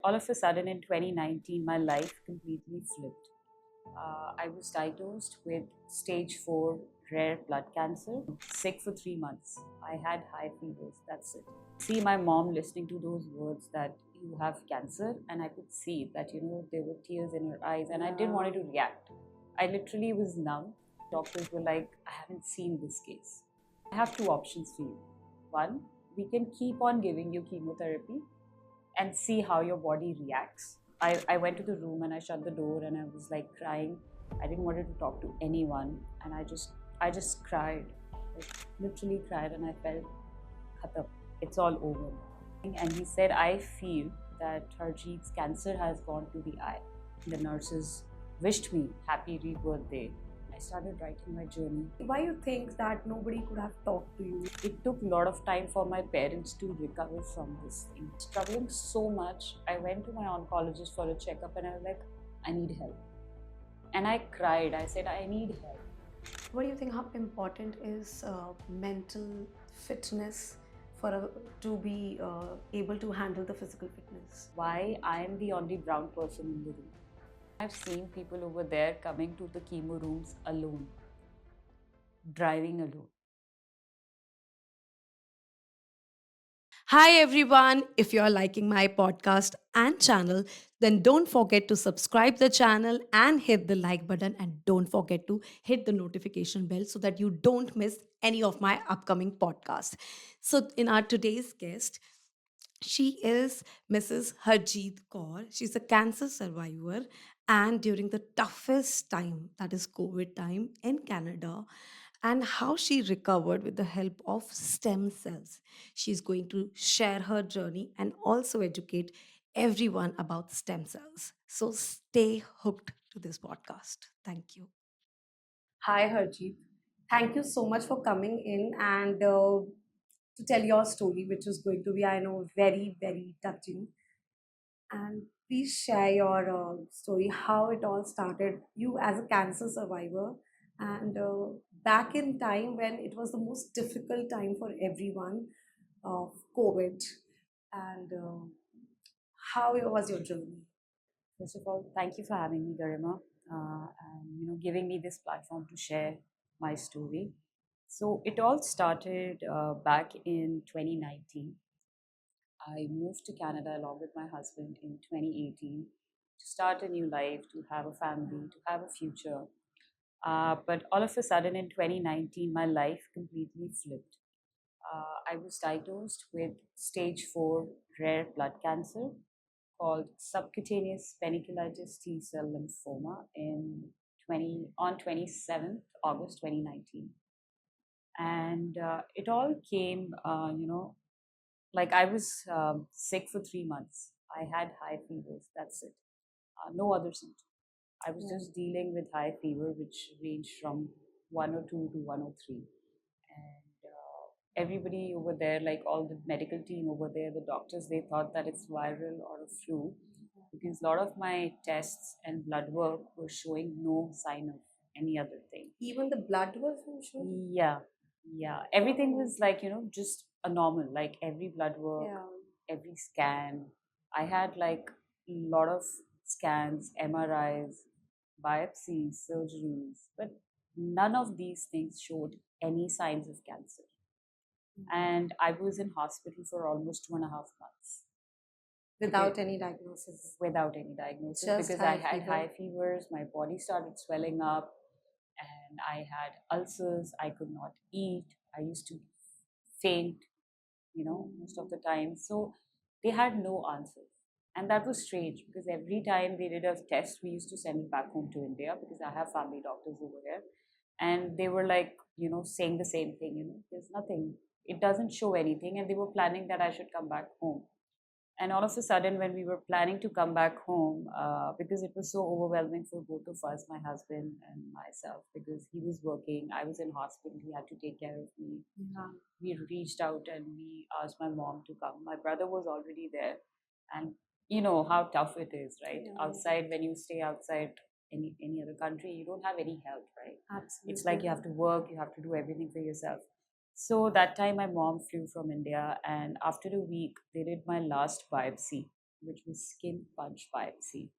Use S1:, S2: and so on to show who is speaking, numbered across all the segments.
S1: All of a sudden in 2019, my life completely flipped. I was diagnosed with stage 4 rare blood cancer, sick for 3 months. I had high fevers, that's it. See my mom listening to those words that you have cancer, and I could see that, there were tears in her eyes, and I didn't want to react. I literally was numb. Doctors were like, I haven't seen this case. I have two options for you. One, we can keep on giving you chemotherapy and see how your body reacts. I went to the room and I shut the door and I was like crying. I didn't want to talk to anyone, and I just cried, like, literally cried, and I felt khatam. It's all over. And he said, I feel that Harjeet's cancer has gone to the eye. The nurses wished me happy rebirth day. I started writing my journey.
S2: Why you think that nobody could have talked to you?
S1: It took a lot of time for my parents to recover from this thing. Struggling so much, I went to my oncologist for a checkup and I was like, I need help. And I cried. I said, I need help.
S2: What do you think? How important is mental fitness for to be able to handle the physical fitness?
S1: Why I am the only brown person in the room. I've seen people over there coming to the chemo rooms alone, driving alone.
S2: Hi everyone, if you're liking my podcast and channel, then don't forget to subscribe the channel and hit the like button, and don't forget to hit the notification bell so that you don't miss any of my upcoming podcasts. So in our today's guest, she is Mrs. Harjeet Kaur. She's a cancer survivor, and during the toughest time, that is COVID time in Canada, and how she recovered with the help of stem cells. She's going to share her journey and also educate everyone about stem cells. So stay hooked to this podcast. Thank you. Hi, Harjeet. Thank you so much for coming in and to tell your story, which is going to be, I know, very, very touching. And please share your story, how it all started, you as a cancer survivor, and back in time when it was the most difficult time for everyone of COVID, and how was your journey?
S1: First of all, thank you for having me, Garima, and giving me this platform to share my story. So it all started back in 2019. I moved to Canada along with my husband in 2018 to start a new life, to have a family, to have a future. But all of a sudden in 2019, my life completely flipped. I was diagnosed with stage 4 rare blood cancer called subcutaneous panniculitis T cell lymphoma on 27th August 2019. And it all came, like I was sick for 3 months. I had high fevers. That's it. No other symptoms. I was just dealing with high fever, which ranged from 102 to 103. And everybody over there, like all the medical team over there, the doctors, they thought that it's viral or a flu, because a lot of my tests and blood work were showing no sign of any other thing.
S2: Even the blood was showing?
S1: Yeah, yeah. Everything was like, just a normal, like every blood work,
S2: Yeah.
S1: every scan. I had like a lot of scans, MRIs, biopsies, surgeries, but none of these things showed any signs of cancer. And I was in hospital for almost 2.5 months
S2: Without any diagnosis.
S1: without any diagnosis,
S2: Just
S1: because
S2: high
S1: I had
S2: fever.
S1: high fevers, my body started swelling up, and I had ulcers. I could not eat. I used to faint, most of the time. So they had no answers. And that was strange, because every time they did a test, we used to send it back home to India, because I have family doctors over here. And they were like, saying the same thing, there's nothing, it doesn't show anything. And they were planning that I should come back home. And all of a sudden, when we were planning to come back home, because it was so overwhelming for both of us, my husband and myself, because he was working, I was in hospital, he had to take care of me.
S2: Yeah.
S1: We reached out and we asked my mom to come. My brother was already there. And you know how tough it is, right?
S2: Yeah.
S1: Outside, when you stay outside any other country, you don't have any help, right?
S2: Absolutely.
S1: It's like you have to work, you have to do everything for yourself. So that time, my mom flew from India, and after a week, they did my last biopsy. which was skin punch biopsy,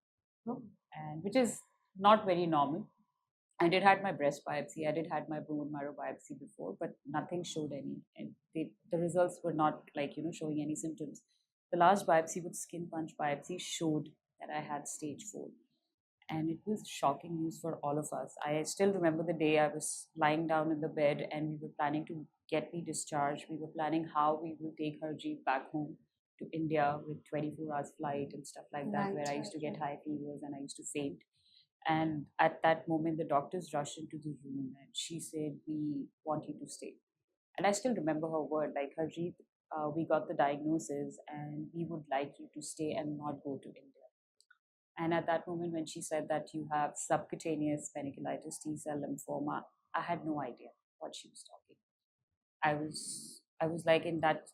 S1: and which is not very normal. I did had my breast biopsy, I did had my bone marrow biopsy before, but nothing showed any, and the results were not like showing any symptoms. The last biopsy with skin punch biopsy showed that I had stage 4, and it was shocking news for all of us. I still remember the day I was lying down in the bed and we were planning to get me discharged. We were planning how we will take Harjeet back home to India with 24 hours flight and stuff like that, where I used to get high fevers and I used to faint. And at that moment, the doctors rushed into the room and she said, "We want you to stay." And I still remember her word, like, "Harjeet, we got the diagnosis and we would like you to stay and not go to India." And at that moment, when she said that you have subcutaneous panniculitis T cell lymphoma, I had no idea what she was talking. I was like in that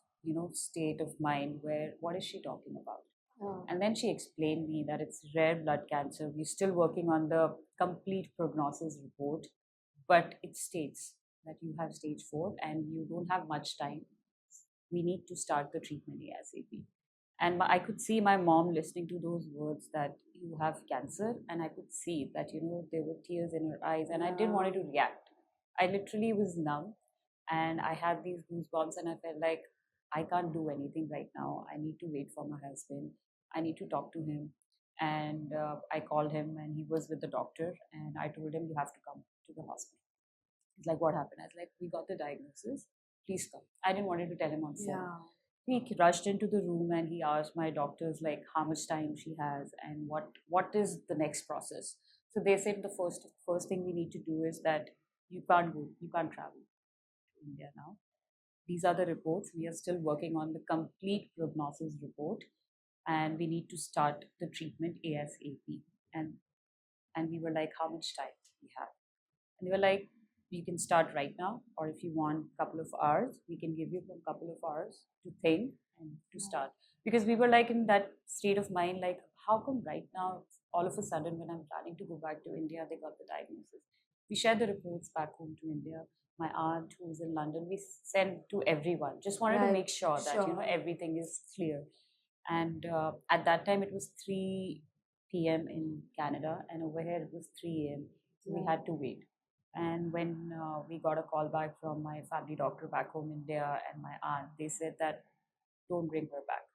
S1: state of mind where what is she talking about? And then she explained me that it's rare blood cancer. We're still working on the complete prognosis report, but it states that you have stage 4 and you don't have much time. We need to start the treatment ASAP. And I could see my mom listening to those words that you have cancer, and I could see that there were tears in her eyes, and I didn't want to react. I literally was numb, and I had these goosebumps, and I felt like I can't do anything right now. I need to wait for my husband. I need to talk to him. And I called him, and he was with the doctor, and I told him, "You have to come to the hospital." He's like, "What happened?" I was like, "We got the diagnosis. Please come." I didn't want to tell him on phone. Yeah. He rushed into the room and he asked my doctors like how much time she has and what is the next process. So they said the first thing we need to do is that you can't travel to India now. These are the reports. We are still working on the complete prognosis report, and we need to start the treatment ASAP. And and we were like, "How much time we have?" And they were like, "You can start right now, or if you want a couple of hours, we can give you a couple of hours to think and to start." Because we were like in that state of mind, like, how come right now, all of a sudden, when I'm planning to go back to India, they got the diagnosis? We shared the reports back home to India. My aunt, who's in London, we sent to everyone. Just wanted to make sure that everything is clear. And at that time, it was 3 p.m. in Canada, and over here it was 3 a.m. So we had to wait. And when we got a call back from my family doctor back home in India and my aunt, they said that don't bring her back.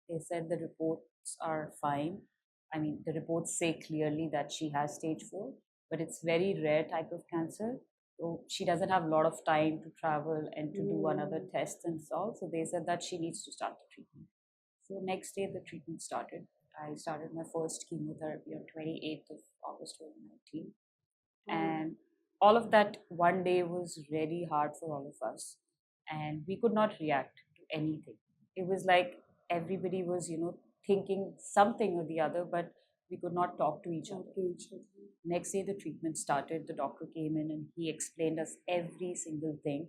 S1: They said the reports are fine. I mean, the reports say clearly that she has stage 4, but it's very rare type of cancer. So she doesn't have a lot of time to travel and to do another test and so. So they said that she needs to start the treatment. So next day the treatment started. I started my first chemotherapy on 28th of August 2019. And all of that one day was really hard for all of us. And we could not react to anything. It was like everybody was, thinking something or the other, but we could not talk to each other. Next day, the treatment started. The doctor came in and he explained us every single thing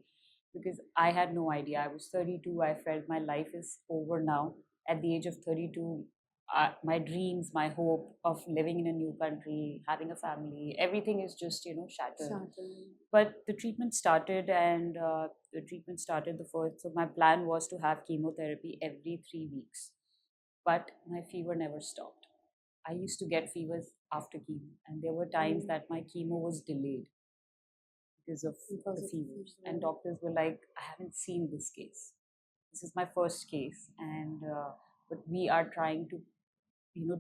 S1: because I had no idea. I was 32. I felt my life is over now. At the age of 32, my dreams, my hope of living in a new country, having a family, everything is just shattered. But the treatment started, and the treatment started the first. So my plan was to have chemotherapy every 3 weeks, but my fever never stopped. I used to get fevers after chemo, and there were times that my chemo was delayed because of the fevers. And doctors were like, "I haven't seen this case. This is my first case, and but we are trying to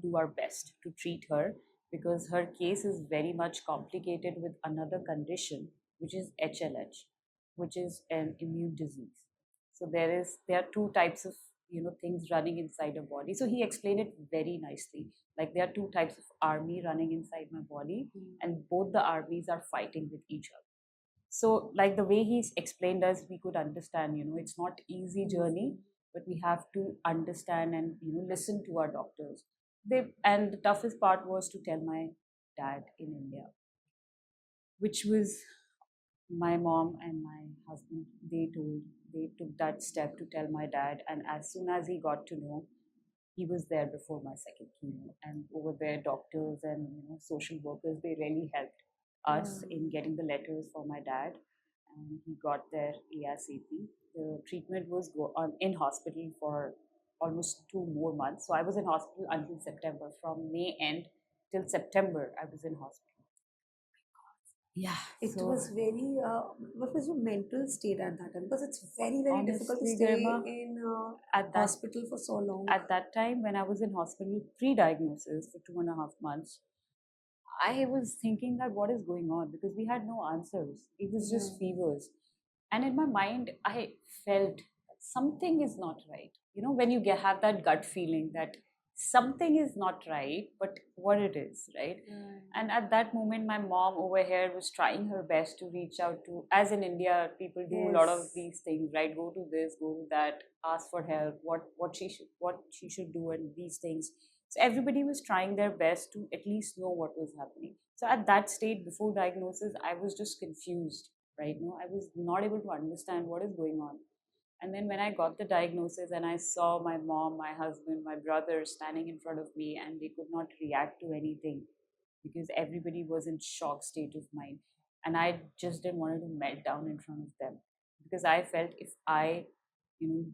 S1: do our best to treat her because her case is very much complicated with another condition, which is HLH, which is an immune disease. So there are two types of things running inside a body. So he explained it very nicely. Like there are two types of army running inside my body, and both the armies are fighting with each other. So like the way he's explained us, we could understand it's not easy journey, but we have to understand and listen to our doctors. And the toughest part was to tell my dad in India, which was my mom and my husband. They took that step to tell my dad, and as soon as he got to know, he was there before my second chemo. And over there, doctors and social workers, they really helped us in getting the letters for my dad, and he got there ASAP. The treatment was on in hospital for almost 2 more months. So I was in hospital until September. From May end till September, I was in hospital. Yeah.
S2: It
S1: So
S2: was very, what was your mental state at that time? Because it's very, very difficult to
S1: honestly,
S2: stay
S1: Garima,
S2: in
S1: at that
S2: hospital for so long.
S1: at that time when I was in hospital pre-diagnosis for 2.5 months, I was thinking that what is going on, because we had no answers. It was
S2: Yeah.
S1: just fevers. And in my mind, I felt something is not right. When you have that gut feeling that something is not right, but what it is, right?
S2: Right.
S1: And at that moment, my mom over here was trying her best to reach out to, as in India, people do a lot of
S2: Yes.
S1: these things, right? Go to this, go to that, ask for help, what she should do, and these things. So everybody was trying their best to at least know what was happening. So at that state, before diagnosis, I was just confused, right? No, I was not able to understand what is going on. And then when I got the diagnosis and I saw my mom, my husband, my brother standing in front of me, and they could not react to anything because everybody was in shock state of mind. And I just didn't want to melt down in front of them, because I felt if I, you know,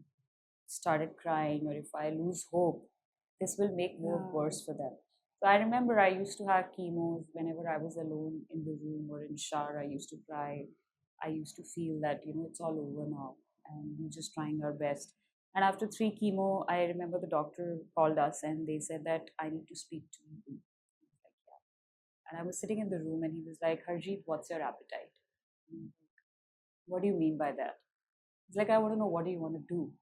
S1: started crying, or if I lose hope, this will make more
S2: Yeah.
S1: worse for them. So I remember I used to have chemos whenever I was alone in the room or in shower. I used to cry. I used to feel that it's all over now, and we're just trying our best. And after three chemo, I remember the doctor called us and they said that I need to speak to you. Like, yeah. And I was sitting in the room and he was like, Harjeet, what's your appetite? What do you mean by that? It's like, I want to know, what do you want to do?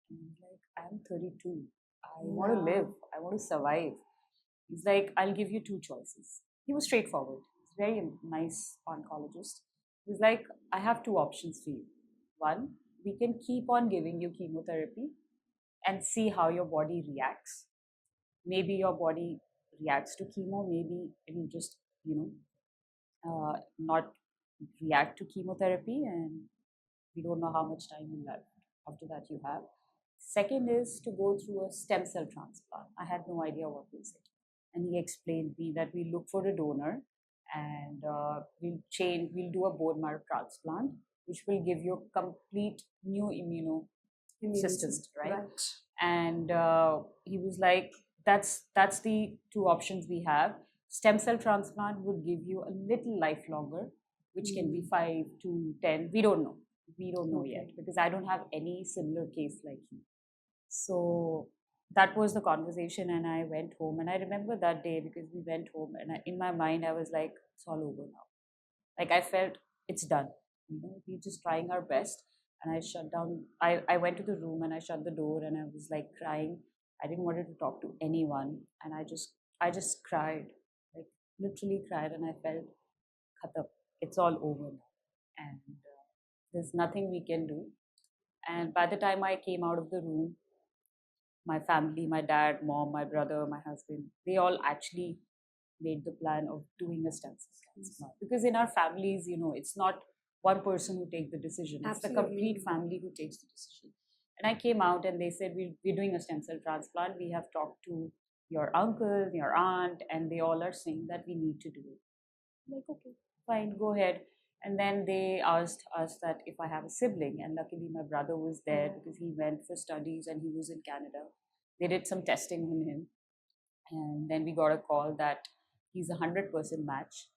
S1: And I was like, I'm 32. I want to live. I want to survive. He's like, I'll give you two choices. He was straightforward. He's a very nice oncologist. He's like, I have two options for you. One, we can keep on giving you chemotherapy and see how your body reacts. Maybe your body reacts to chemo, maybe it'll just, not react to chemotherapy, and we don't know how much time you left after that you have. Second is to go through a stem cell transplant. I had no idea what was it. And he explained me that we look for a donor, and we'll do a bone marrow transplant, which will give you a complete new immune system, right?
S2: Right.
S1: And he was like, that's the two options we have. Stem cell transplant would give you a little life longer, which can be 5 to 10. We don't know yet,
S2: Okay.
S1: because I don't have any similar case like you. So that was the conversation, and I went home. And I remember that day because we went home, and in my mind, I was like, it's all over now. Like, I felt it's done. We're just trying our best. And I shut down. I went to the room and I shut the door and I was like crying. I didn't want to talk to anyone, and I just cried, like literally cried, and I felt khatam. It's all over now, and there's nothing we can do. And by the time I came out of the room, my family, my dad, mom, my brother, my husband, they all actually made the plan of doing a stem cell transplant. Because in our families, it's not one person who takes the decision, it's the complete family who takes the decision. And I came out and they said, we're doing a stem cell transplant. We have talked to your uncle, your aunt, and they all are saying that we need to do it. I'm like, okay, fine, go ahead. And then they asked us that if I have a sibling, and luckily my brother was there because he went for studies and he was in Canada. They did some testing on him, and then we got a call that he's a 100% match,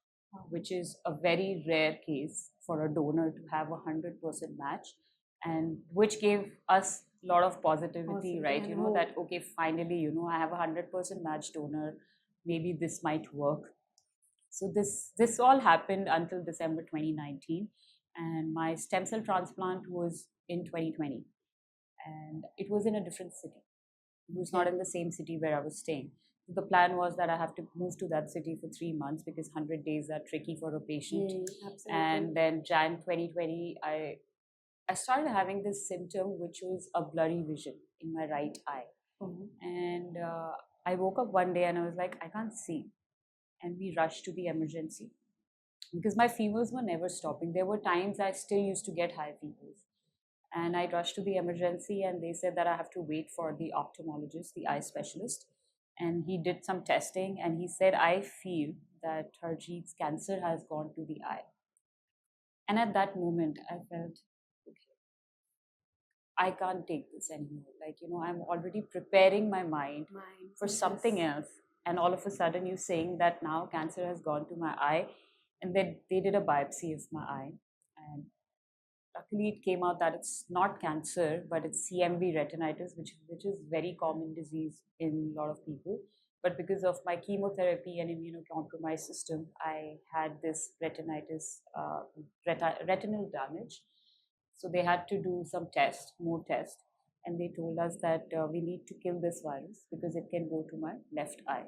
S1: which is a very rare case for a donor to have a 100% match, and which gave us a lot of positivity, right? That okay, finally, I have a 100% match donor. Maybe this might work. So this all happened until December 2019, and my stem cell transplant was in 2020, and it was in a different city. It was not in the same city where I was staying. The plan was that I have to move to that city for 3 months because 100 days are tricky for a patient. And then Jan 2020, I started having this symptom, which was a blurry vision in my right eye. And I woke up one day and I was like, I can't see. And we rushed to the emergency because my fevers were never stopping. There were times I still used to get high fevers. And I rushed to the emergency and they said that I have to wait for the ophthalmologist, the eye specialist. And he did some testing and he said, I feel that Harjeet's cancer has gone to the eye. And at that moment, I felt, okay, I can't take this anymore. Like, I'm already preparing my mind for something else. And all of a sudden, you're saying that now cancer has gone to my eye. And then they did a biopsy of my eye. And luckily, it came out that it's not cancer, but it's CMV retinitis, which is very common disease in a lot of people. But because of my chemotherapy and immunocompromised system, I had this retinitis, retinal damage. So they had to do some test, more test, and they told us that we need to kill this virus because it can go to my left eye.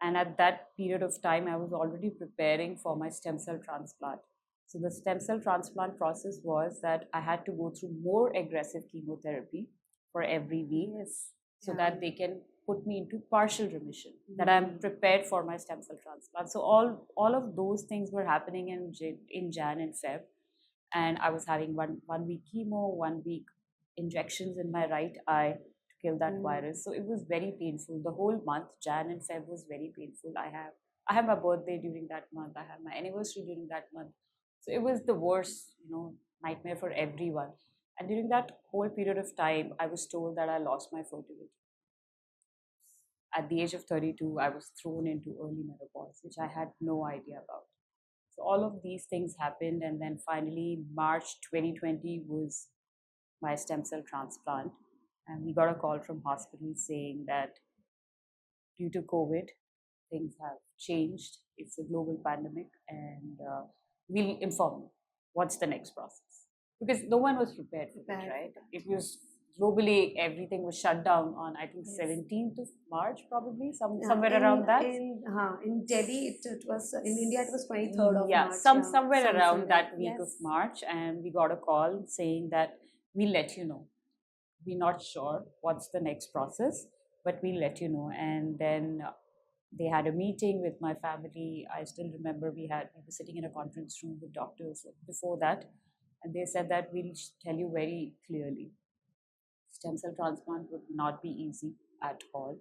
S1: And at that period of time, I was already preparing for my stem cell transplant. So the stem cell transplant process was that I had to go through more aggressive chemotherapy for every week, yes, so that they can put me into partial remission, that I'm prepared for my stem cell transplant. So all of those things were happening in Jan and Feb, and I was having one week chemo, 1 week injections in my right eye to kill that virus. So it was very painful. The whole month, Jan and Feb, was very painful. I have my birthday during that month. I have my anniversary during that month. So it was the worst, nightmare for everyone. And during that whole period of time, I was told that I lost my fertility. At the age of 32, I was thrown into early menopause, which I had no idea about. So all of these things happened, and then finally, March 2020 was my stem cell transplant, and we got a call from hospital saying that due to COVID, things have changed. It's a global pandemic, and we'll inform you what's the next process, because no one was prepared for it, right? It was globally, everything was shut down on, I think, 17th of March, probably somewhere around that.
S2: In Delhi, it was in India. It was 23rd of
S1: Yeah,
S2: March.
S1: somewhere around that week of
S2: Yes.
S1: March, and we got a call saying that we'll let you know. We're not sure what's the next process, but we'll let you know. And then they had a meeting with my family. I still remember we were sitting in a conference room with doctors before that, and they said that we'll tell you very clearly. Stem cell transplant would not be easy at all.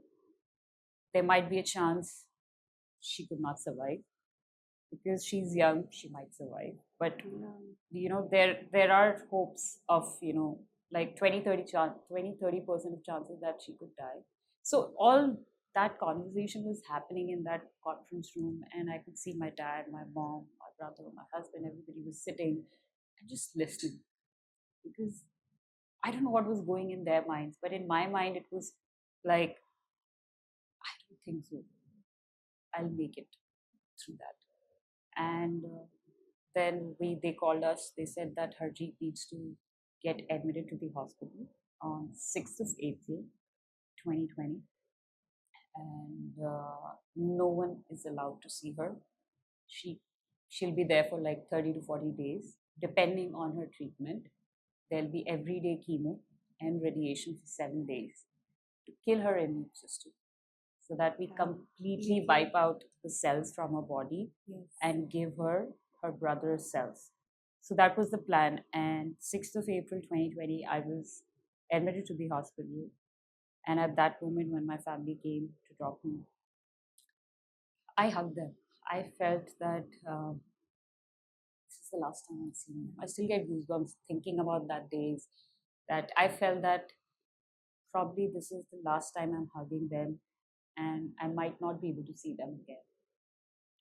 S1: There might be a chance she could not survive. Because she's young, she might survive, but there are hopes of like 20-30% of chances that she could die. So all that conversation was happening in that conference room, and I could see my dad, my mom, my brother, my husband, everybody was sitting and just listening, because I don't know what was going in their minds, but in my mind it was like, I don't think so, I'll make it through that. And then they called us. They said that Harjeet needs to get admitted to the hospital on 6th of April 2020, and no one is allowed to see her. She she'll be there for like 30 to 40 days, depending on her treatment. There'll be everyday chemo and radiation for 7 days to kill her immune system, so that we completely wipe out the cells from her body, yes, and give her her brother's cells. So that was the plan. And 6th of April 2020, I was admitted to the hospital. And at that moment, when my family came to drop me, I hugged them. I felt that this is the last time I'm seeing them. I still get goosebumps thinking about that days. That I felt that probably this is the last time I'm hugging them, and I might not be able to see them again.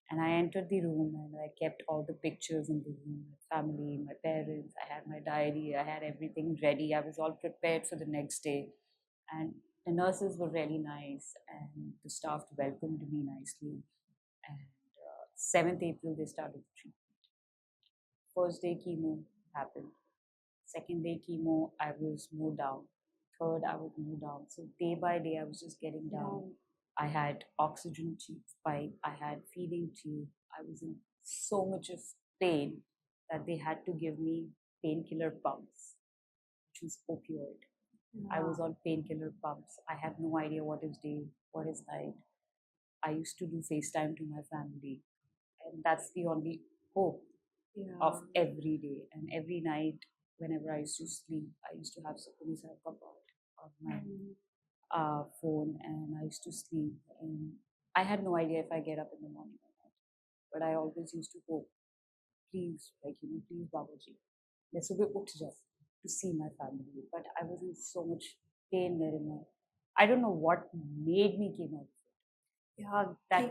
S1: And I entered the room and I kept all the pictures in the room, my family, my parents. I had my diary, I had everything ready. I was all prepared for the next day. And the nurses were really nice, and the staff welcomed me nicely. And 7th April, they started the treatment. First day chemo happened. Second day chemo, I was more down. Third, I was more down. So day by day, I was just getting down. I had oxygen tube pipe. I had feeding tube. I was in so much of pain that they had to give me painkiller pumps, which was opioid. I was on painkiller pumps. I have no idea what is day, what is night. I used to do FaceTime to my family, and that's the only hope of every day. And every night, whenever I used to sleep, I used to have Sukuni Sahib come out on my phone, and I used to sleep. And I had no idea if I get up in the morning or not. But I always used to hope, please, please, Babaji, मैं सुबह उठ जाऊँ. to see my family. But I was in so much pain, Narima. I don't know what made me came out.
S2: Yeah,
S1: That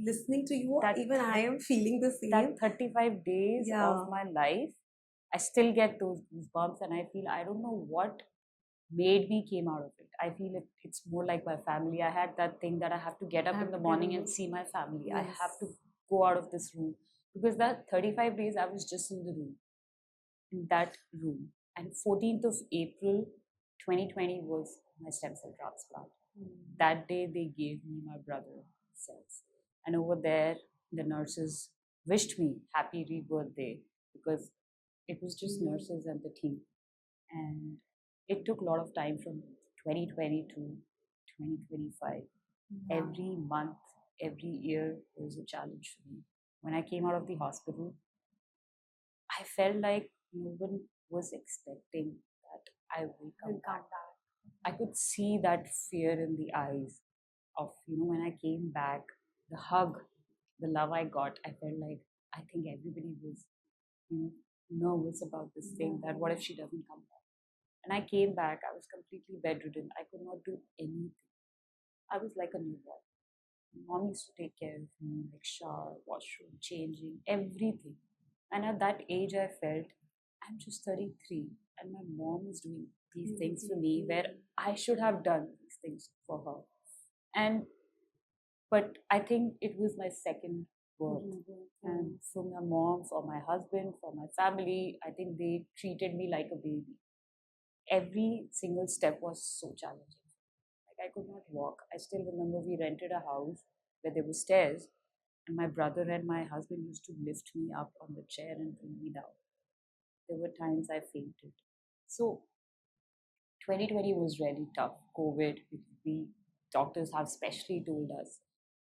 S2: listening to you,
S1: that
S2: even I am feeling the
S1: that
S2: same.
S1: 35 days of
S2: Yeah,
S1: my life, I still get those goosebumps, and I feel I don't know what made me came out of it. I feel it's more like my family. I had that thing that I have to get
S2: I
S1: up in
S2: have
S1: the
S2: to get
S1: morning and
S2: over.
S1: see my family. I
S2: Yes.
S1: have to go out of this room because that 35 days I was just in the room, in that room. And 14th of April 2020 was my stem cell transplant. That day they gave me my brother cells. And over there, the nurses wished me happy rebirth day because it was just nurses and the team. And it took a lot of time from 2020 to 2025. Every month, every year was a challenge for me. When I came out of the hospital, I felt like no one was expecting that I will come back. I could see that fear in the eyes of, when I came back, the hug, the love I got. I felt like I think everybody was, you know, nervous about this thing that what if she doesn't come back? And I came back, I was completely bedridden. I could not do anything. I was like a newborn. Mom used to take care of me, like shower, washroom, changing, everything. And at that age, I felt I'm just 33 and my mom is doing these things for me where I should have done these things for her. And but I think it was my second birth. And for my mom, for my husband, for my family, I think they treated me like a baby. Every single step was so challenging. Like I could not walk. I still remember we rented a house where there were stairs, and my brother and my husband used to lift me up on the chair and bring me down. There were times I fainted. So 2020 was really tough. COVID, the doctors have specially told us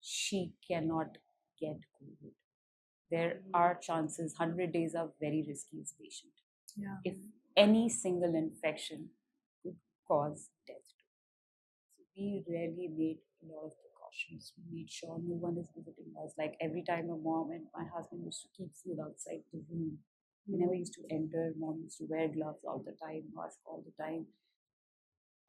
S1: she cannot get COVID. There are chances, 100 days are very risky as patient.
S2: Yeah.
S1: If any single infection could cause death. So we really made a lot of precautions. We made sure no one is visiting us. Like every time my mom and my husband used to keep food outside the room. Whenever used to enter, mom used to wear gloves all the time, mask all the time.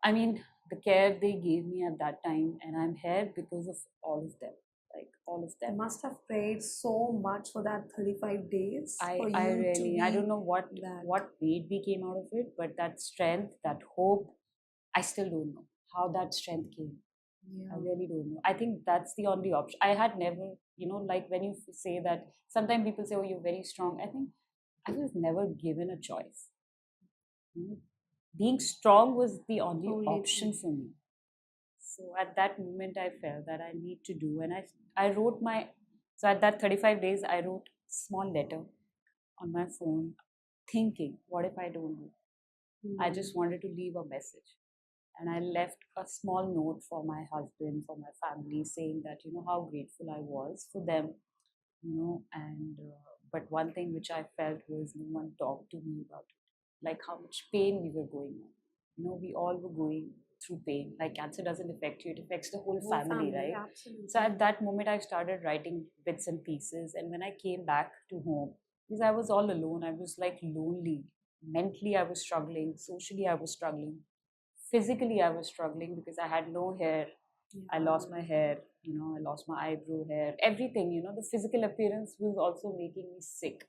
S1: I mean, the care they gave me at that time, and I'm here because of all of them. Like all of
S2: I
S1: them.
S2: must have prayed so much for that 35 days for
S1: I
S2: you to
S1: really I don't
S2: be
S1: know
S2: that.
S1: what made me came out of it, but that strength, that hope, I still don't know how that strength came. I
S2: Yeah.
S1: really don't know. I think that's the only option. I had never, like when you say that, sometimes people say, oh, you're very strong. I think I was never given a choice. You know, being strong was the only
S2: Only
S1: option
S2: thing.
S1: for me. So at that moment, I felt that I need to do, and I wrote so at that 35 days, I wrote small letter on my phone, thinking, what if I don't do? I just wanted to leave a message. And I left a small note for my husband, for my family, saying that, how grateful I was for them, and but one thing which I felt was no one talked to me about it, like how much pain we were going on. We all were going through pain. Like cancer doesn't affect you, it affects the whole family, right?
S2: Absolutely.
S1: So at that moment, I started writing bits and pieces. And when I came back to home, because I was all alone, I was like lonely. Mentally, I was struggling. Socially, I was struggling. Physically, I was struggling because I had no hair. I lost my hair, I lost my eyebrow hair, everything, the physical appearance was also making me sick.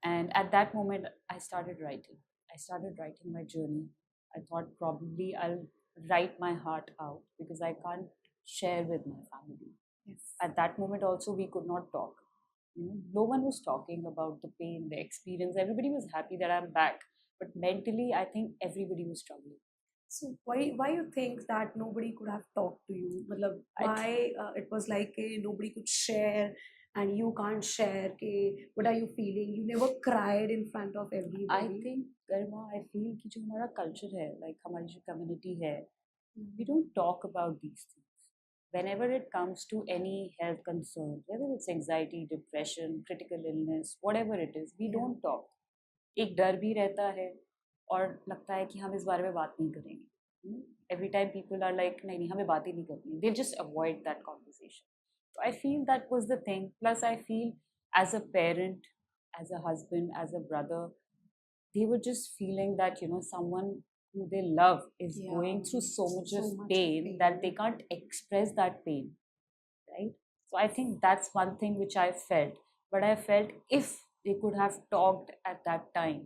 S1: And at that moment, I started writing. I started writing my journey. I thought probably I'll write my heart out because I can't share with my family.
S2: Yes.
S1: At that moment, also, we could not talk. No one was talking about the pain, the experience. Everybody was happy that I'm back. But mentally, I think everybody was struggling.
S2: So why you think that nobody could have talked to you? Matlab,
S1: I
S2: why it was like nobody could share and you can't share? What are you feeling? You never cried in front of everybody.
S1: I think Garima I feel कि जो हमारा culture है, like हमारी जो community है, we don't talk about these things. Whenever it comes to any health concern, whether it's anxiety, depression, critical illness, whatever it is, we don't talk. एक डर भी रहता है और लगता है कि हम इस बारे में बात नहीं करेंगे. Every time people are like नहीं नहीं हमें बात ही नहीं करनी. They just avoid that conversation. So I feel that was the thing. Plus I feel as a parent, as a husband, as a brother, they were just feeling that, someone who they love is going through so much of pain that they can't express that pain, right? So I think that's one thing which I felt. But I felt if they could have talked at that time,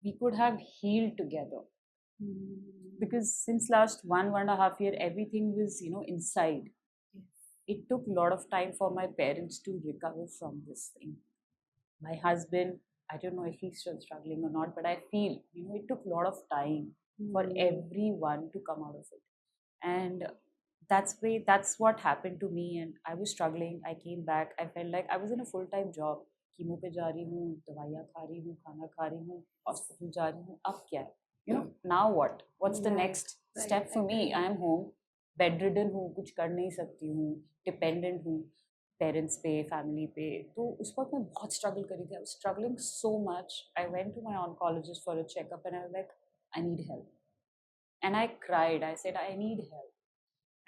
S1: we could have healed together. Because since last 1.5 year, everything was, inside. It took a lot of time for my parents to recover from this thing. My husband, I don't know if he's still struggling or not, but I feel, it took a lot of time for everyone to come out of it. And that's what happened to me. And I was struggling. I came back. I felt like I was in a full-time job. Chemo पे जा रही हूँ, दवाइयाँ खा रही हूँ, खाना खा रही हूँ, हॉस्पिटल जा रही हूँ, अब क्या है? Now what? What's the next step for me? I am home, bedridden हूँ, कुछ कर नहीं सकती हूँ, dependent हूँ पेरेंट्स पे, फैमिली पे. तो उस वक्त मैं बहुत स्ट्रगल करी थी. I was struggling so much. I went to my oncologist for a checkup and I was like, I need help. And I cried. I said, I need help.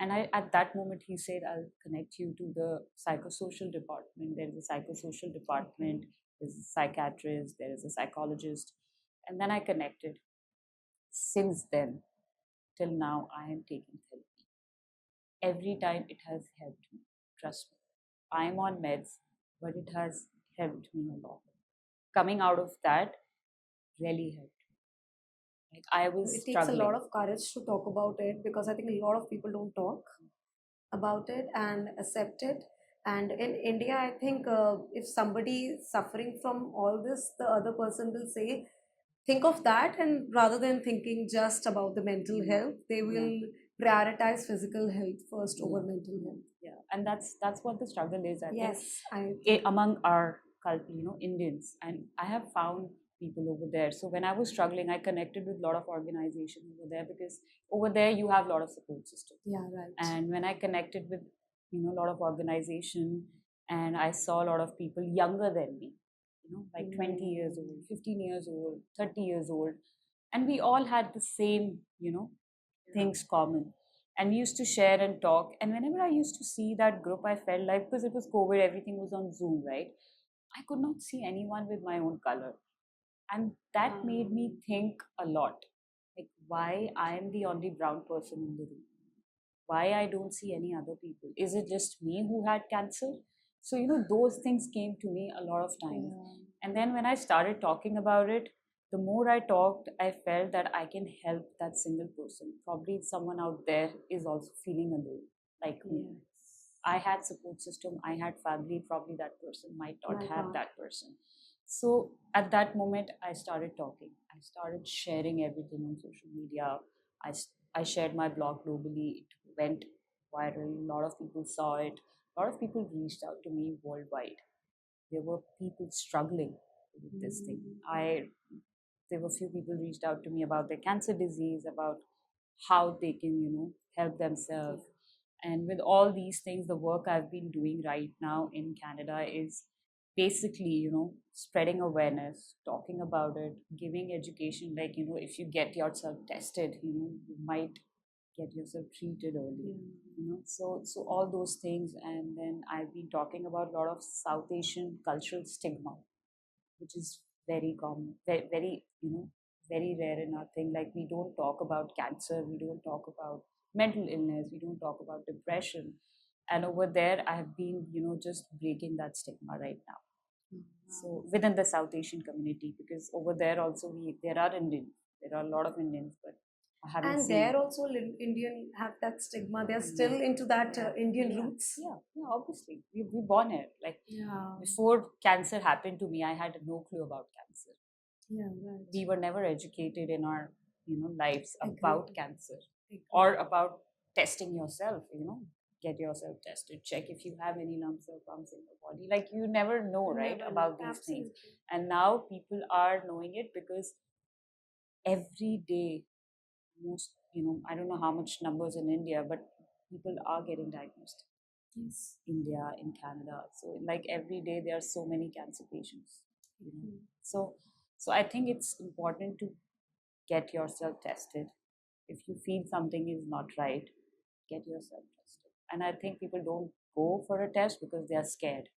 S1: And at that moment, he said, I'll connect you to the psychosocial department. There is a psychosocial department, there's a psychiatrist, there is a psychologist. And then I connected. Since then, till now, I am taking therapy. Every time it has helped me. Trust me. I'm on meds, but it has helped me a lot. Coming out of that really helped. Like I was
S2: It takes a
S1: struggling.
S2: lot of courage to talk about it, because I think a lot of people don't talk about it and accept it. And in India, I think if somebody is suffering from all this, the other person will say, think of that, and rather than thinking just about the mental health, they will prioritize physical health first over mental health.
S1: Yeah, and that's what the struggle is. I
S2: Yes,
S1: think
S2: I
S1: among our Indians, and I have found people over there. So when I was struggling, I connected with a lot of organizations over there, because over there you have a lot of support system.
S2: yeah, right.
S1: And when I connected with a lot of organization, and I saw a lot of people younger than me, like 20 years old, 15 years old, 30 years old, and we all had the same things common. And we used to share and talk. And whenever I used to see that group, I felt like, because it was COVID, everything was on Zoom, right? I could not see anyone with my own color. And that made me think a lot, like why I am the only brown person in the room, why I don't see any other people. Is it just me who had cancer? So, those things came to me a lot of times. Yeah. And then when I started talking about it, the more I talked, I felt that I can help that single person. Probably someone out there is also feeling alone, like me. Yes. I had support system, I had family, probably that person might not have that person. So at that moment, I started talking. I started sharing everything on social media. I shared my blog globally. It went viral. A lot of people saw it. A lot of people reached out to me worldwide. There were people struggling with this thing. There were few people reached out to me about their cancer disease, about how they can, help themselves. And with all these things, the work I've been doing right now in Canada is basically, spreading awareness, talking about it, giving education. Like, if you get yourself tested, you might get yourself treated early. So all those things. And then I've been talking about a lot of South Asian cultural stigma, which is very common, very, very, very rare in our thing. Like we don't talk about cancer, we don't talk about mental illness, we don't talk about depression. And over there, I have been, just breaking that stigma right now. So within the South Asian community, because over there also there are Indians, there are a lot of Indians, but I haven't
S2: and
S1: seen.
S2: there also Indian have that stigma. They're still into that Indian roots.
S1: Yeah, obviously. We born here. Like before cancer happened to me, I had no clue about cancer.
S2: Yeah, right.
S1: We were never educated in our lives about cancer or about testing yourself. Get yourself tested, check if you have any lumps or bumps in your body. Like you never know, right, about these things. And now people are knowing it, because every day, most, I don't know how much numbers in India, but people are getting diagnosed. Yes. India, in Canada. So like every day there are so many cancer patients. So I think it's important to get yourself tested. If you feel something is not right, get yourself tested. And I think people don't go for a test because they are scared,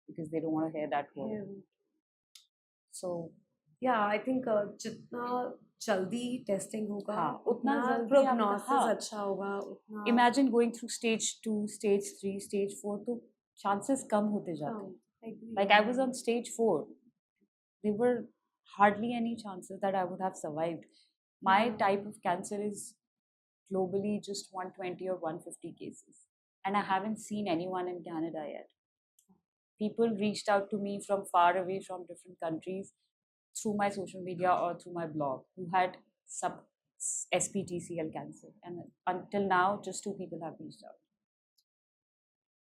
S1: because they don't want to hear that word. So
S2: या I think जितना जल्दी testing होगा
S1: हाँ, उतना
S2: उतना
S1: जल्दी आपका,
S2: prognosis
S1: हाँ,
S2: अच्छा होगा उतना
S1: imagine going through stage 2, stage 3, stage 4, तो चांसेस कम होते जाते
S2: कम
S1: हैं.
S2: Agree
S1: Like I was on stage 4, there were hardly any chances that I would have survived. My
S2: या
S1: type of cancer is globally just 120 or 150 cases, and I haven't seen anyone in Canada yet. People reached out to me from far away, from different countries, through my social media or through my blog, who had sub SPTCL cancer, and until now just 2 people have reached out.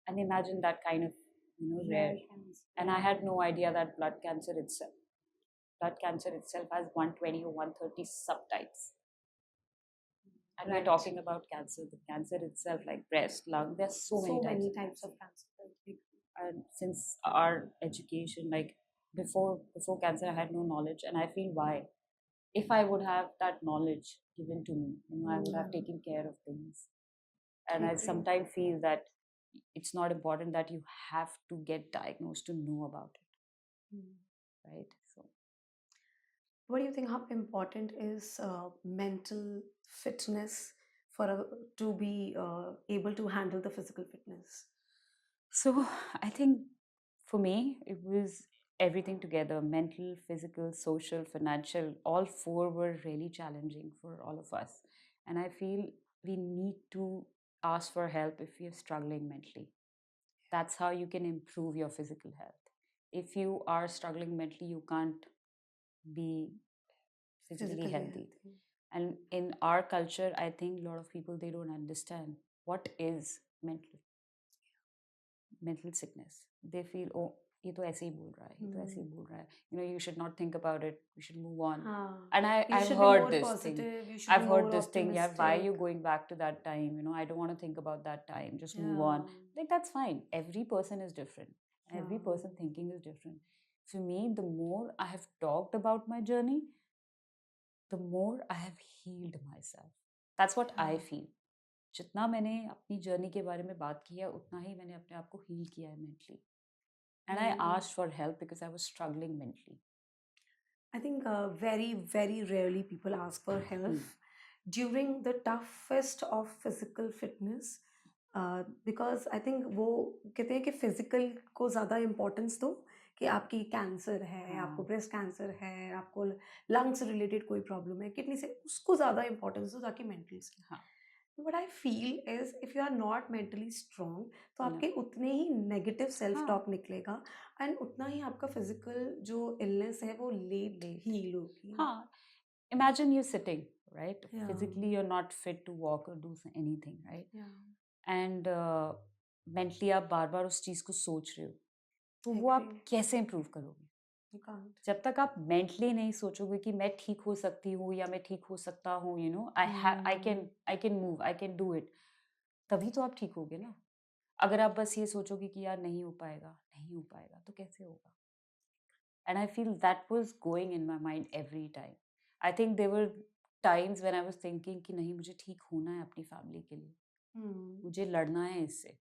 S1: And imagine that kind of, rare.
S2: rare cancer
S1: And I had no idea that blood cancer itself has 120 or 130 subtypes. And we're
S2: right
S1: talking about cancer, the cancer itself, like breast, lung, there's so many
S2: so
S1: types
S2: many
S1: of
S2: types
S1: cancer.
S2: of cancer right?
S1: And since our education, like before cancer, I had no knowledge, and I feel why. If I would have that knowledge given to me, I would have
S2: Hmm.
S1: taken care of things. And I
S2: Agree.
S1: sometimes feel that it's not important that you have to get diagnosed to know about
S2: Hmm.
S1: it, right? So
S2: What do you think? How important is mental fitness for to be able to handle the physical fitness?
S1: So I think for me, it was everything together: mental, physical, social, financial. All four were really challenging for all of us. And I feel we need to ask for help if you're struggling mentally. That's how you can improve your physical health. If you are struggling mentally, you can't be physically
S2: Physically
S1: healthy.
S2: healthy.
S1: And in our culture, I think a lot of people, they don't understand what is mental sickness. They feel, oh, ये तो ऐसे ही बोल रहा है, ये तो ऐसे ही
S2: Hmm.
S1: बोल रहा है. You should not think about it. You should move on.
S2: Ah,
S1: And
S2: you
S1: I've
S2: should be
S1: heard
S2: more
S1: this thing.
S2: positive. You should be
S1: I've heard
S2: more
S1: this thing. Yeah, why are
S2: optimistic.
S1: you going back to that time? I don't want to think about that time. Just move
S2: Yeah,
S1: on. Like, that's fine. Every person is different. Every
S2: yeah,
S1: person thinking is different. For me, the more I have talked about my journey, the more I have healed myself. That's what I
S2: yeah.
S1: feel. जितना मैंने अपनी journey के बारे में बात किया, उतना ही मैंने अपने आप को हील किया है mentally. And I
S2: Hmm.
S1: asked for help because I was struggling mentally.
S2: I think very, very rarely people ask for help
S1: Hmm.
S2: during the toughest of physical fitness. Because I think वो कहते हैं कि physical को ज़्यादा importance दो कि आपकी cancer है आपको
S1: हाँ,
S2: ब्रेस्ट कैंसर है आपको लंग से रिलेटेड कोई प्रॉब्लम है किडनी से उसको ज़्यादा इम्पोर्टेंस दो ताकि मेंटल से
S1: हाँ,
S2: what I feel is if you are not mentally strong तो
S1: no,
S2: आपके उतने ही नेगेटिव सेल्फ
S1: हाँ,
S2: टॉक निकलेगा एंड उतना ही आपका फिजिकल जो इलनेस है वो लेट
S1: late.
S2: हील होगी
S1: हाँ, imagine you're sitting, right?
S2: या
S1: Physically, you're not fit to walk or do anything, right?
S2: या
S1: And mentally, आप बार बार उस चीज़ को सोच रहे हो, तो वो
S2: एग्री
S1: आप कैसे improve करोगे?
S2: यू कांट
S1: जब तक आप मेंटली नहीं सोचोगे कि मैं ठीक हो सकती हूँ या मैं ठीक हो सकता हूँ, I can move, I can do it, तभी तो आप ठीक होगे ना. अगर आप बस ये सोचोगे कि यार नहीं हो पाएगा, नहीं हो पाएगा, तो कैसे होगा? And I feel that was going in my mind every time. I think there were times when I was thinking कि नहीं, मुझे ठीक होना है अपनी फैमिली के लिए, मुझे लड़ना है इससे,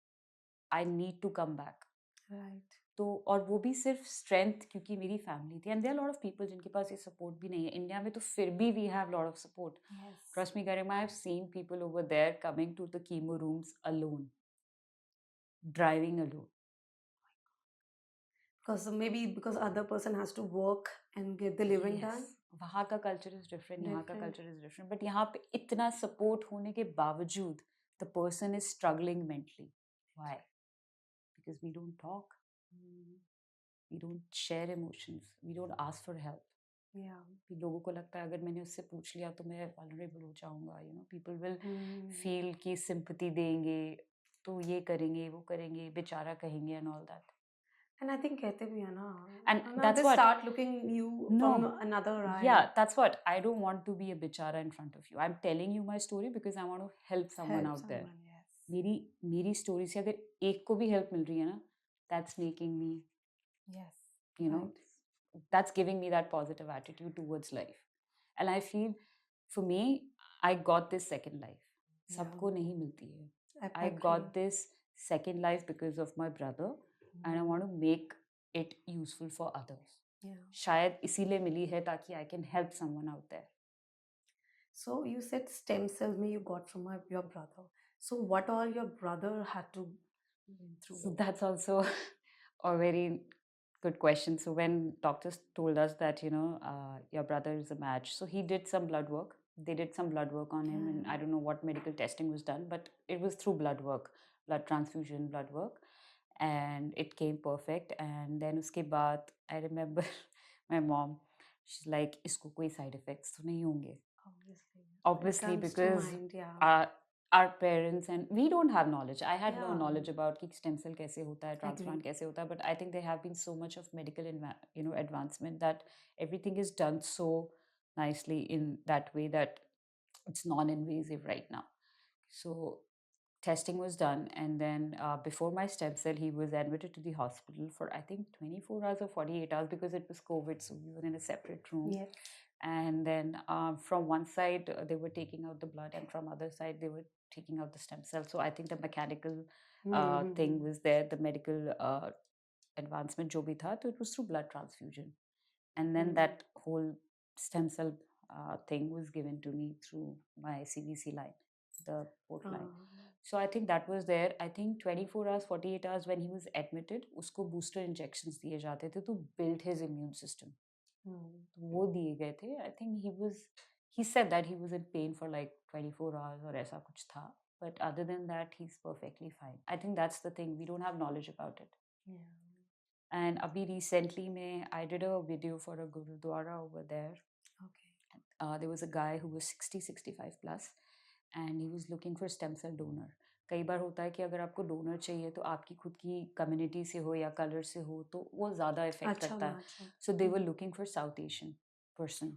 S1: I need to come back.
S2: Right
S1: तो और वो भी सिर्फ स्ट्रेंथ क्योंकि मेरी फैमिली थी. And there are lot of people जिनके पास ये सपोर्ट भी नहीं है इंडिया में, तो फिर भी we have lot of support.
S2: Yes
S1: Trust me, Garima, I have seen people over there coming to the chemo rooms alone, driving alone.
S2: because maybe because other person has to work and get the living
S1: Yes,
S2: done
S1: वहाँ का culture is different, यहाँ का
S2: different
S1: culture is different, but यहाँ पे इतना support होने के बावजूद the person is struggling mentally. Why? Because we don't talk, we don't share emotions, we don't ask for help.
S2: yeah
S1: लोगों को लगता है अगर मैंने उससे पूछ लिया तो मैं वल्नरेबल हो जाऊंगा. People will
S2: Hmm.
S1: फील कि सिंपैथी देंगे, तो ये करेंगे, वो करेंगे, बेचारा कहेंगे, and all that.
S2: And I think कहते भी है ना
S1: And
S2: है ना
S1: that's
S2: they
S1: what,
S2: start looking you from
S1: no,
S2: another eye
S1: yeah, that's what. I don't want to be a bichara in front of you. I'm telling you my story because I want to help someone
S2: help
S1: out there.
S2: someone yes
S1: मेरी मेरी story से अगर एक को भी help मिल रही है ना, that's making me,
S2: yes
S1: you know,
S2: right
S1: that's giving me that positive attitude towards life. And I feel, for me, I got this second life.
S2: yeah
S1: सबको नहीं मिलती है.
S2: I
S1: I
S2: agree
S1: got this second life because of my brother, and I want to make it useful for others.
S2: Yeah.
S1: शायद इसीलिए मिली है ताकि I can help someone out there.
S2: So you said stem cells me you got from your brother. So what all your brother had to been through?
S1: So that's also a very good question. So when doctors told us that, your brother is a match, so he did some blood work. They did some blood work on him, and I don't know what medical testing was done, but it was through blood work, blood transfusion, blood work, and it came perfect. And then uske baad, I remember my mom, she's like, "Isko koi side effects to nahi honge."
S2: Obviously. It
S1: Obviously,
S2: comes to
S1: because
S2: mind, yeah.
S1: our parents and we don't have knowledge. I had no
S2: Yeah.
S1: knowledge about कि stem cell कैसे होता है, transplant
S2: Agreed.
S1: कैसे होता है, but I think there have been so much of medical advancement that everything is done so nicely in that way that it's non-invasive right now. So testing was done, and then before my stem cell, he was admitted to the hospital for I think 24 hours or 48 hours because it was COVID, so we were in a separate room.
S2: Yes.
S1: And then from one side they were taking out the blood, and from other side they were taking out the stem cells. So I think the mechanical thing was there, the medical advancement jo bhi tha, so it was through blood transfusion. And then that whole stem cell thing was given to me through my CVC line, the port line. So I think that was there. I think 24 hours, 48 hours when he was admitted, usko booster injections diye jate the to build his immune system. वो दिए गए थे. I think he said that he was in pain for like 24 hours or ऐसा कुछ था. But other than that, he's perfectly fine. I think that's the thing. We don't have knowledge about it.
S2: Yeah.
S1: And abhi recently I did a video for a gurudwara over there.
S2: Okay.
S1: There was a guy who was 60, 65 plus, and he was looking for stem cell donor. कई बार होता है कि अगर आपको donor चाहिए तो आपकी खुद की कम्युनिटी से हो या कलर से हो तो वो ज़्यादा इफेक्ट
S2: अच्छा
S1: करता है.
S2: मैच है.
S1: So they were looking for South Asian person.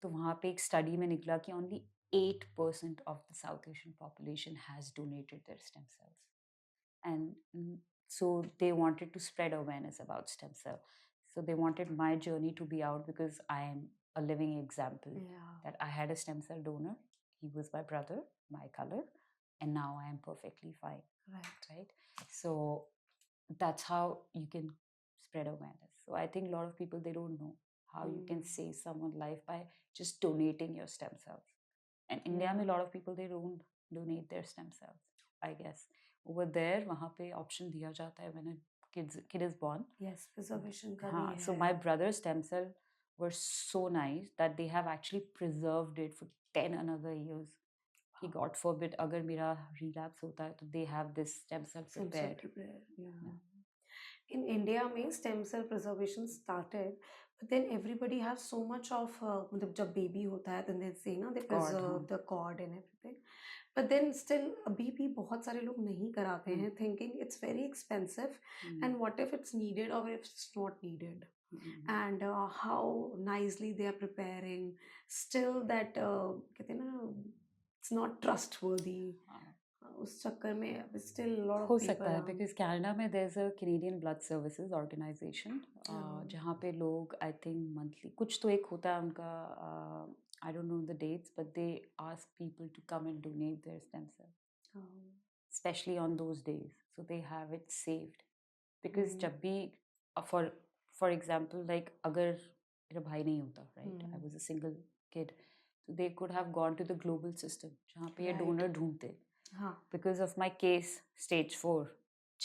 S1: तो वहाँ पे एक स्टडी में निकला कि only 8% of the South Asian population has donated their stem cells. And so they wanted to spread awareness about stem cell. So they wanted my journey to be out because I am a living example.
S2: Yeah.
S1: That I had a stem cell donor. He was my brother, my color, and now I am perfectly fine. Right. So that's how you can spread awareness. So I think a lot of people, they don't know how you can save someone's life by just donating your stem cells. And India में a lot of people, they don't donate their stem cells, I guess. Over there वहाँ पे option दिया जाता है when a kid is born.
S2: Yes, preservation का
S1: हाँ,
S2: भी
S1: so
S2: है.
S1: my brother's stem cell were so nice that they have actually preserved it for 10 another years. कि God forbid अगर मेरा relapse होता है तो they have this stem cell
S2: Stem cell
S1: prepared.
S2: prepared. Yeah. In India, में stem cell preservation started, but then everybody has so much of मतलब जब baby होता है, then they say ना they
S1: Cord,
S2: preserve the cord and everything. But then still अभी भी बहुत सारे लोग नहीं कराते हैं, thinking it's very expensive, and what if it's needed or if it's not needed. And how nicely they are preparing, still that कहते हैं ना it's not trustworthy. उस चक्कर में still a lot
S1: हो
S2: of
S1: सकता
S2: people
S1: है
S2: are.
S1: because Canada में there's a Canadian Blood Services organization जहाँ पे लोग I think monthly कुछ तो एक होता है उनका I don't know the dates, but they ask people to come and donate their stem cells, especially on those days, so they have it saved. Because जब भी for for example like अगर मेरा भाई नहीं होता, right, I was a single kid, so they could have gone to the global system जहाँ पे ये
S2: Right.
S1: donor ढूंढते.
S2: हाँ.
S1: Because of my case stage 4,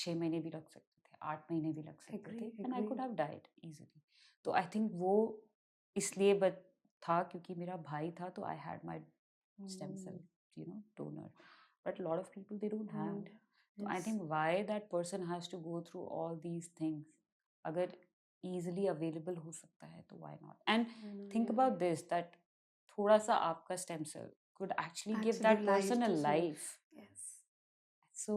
S1: 6 महीने भी लग सकते थे, 8 महीने भी लग सकते थे, and I could have died easily. तो I think वो इसलिए but था क्योंकि मेरा भाई था तो I had my stem cell donor, but a lot of people, they don't have. So I think why that person has to go through all these things, अगर easily available हो सकता है तो why not. And think about this, that थोड़ा सा आपका stem cell could actually give that person a life.
S2: Yes.
S1: So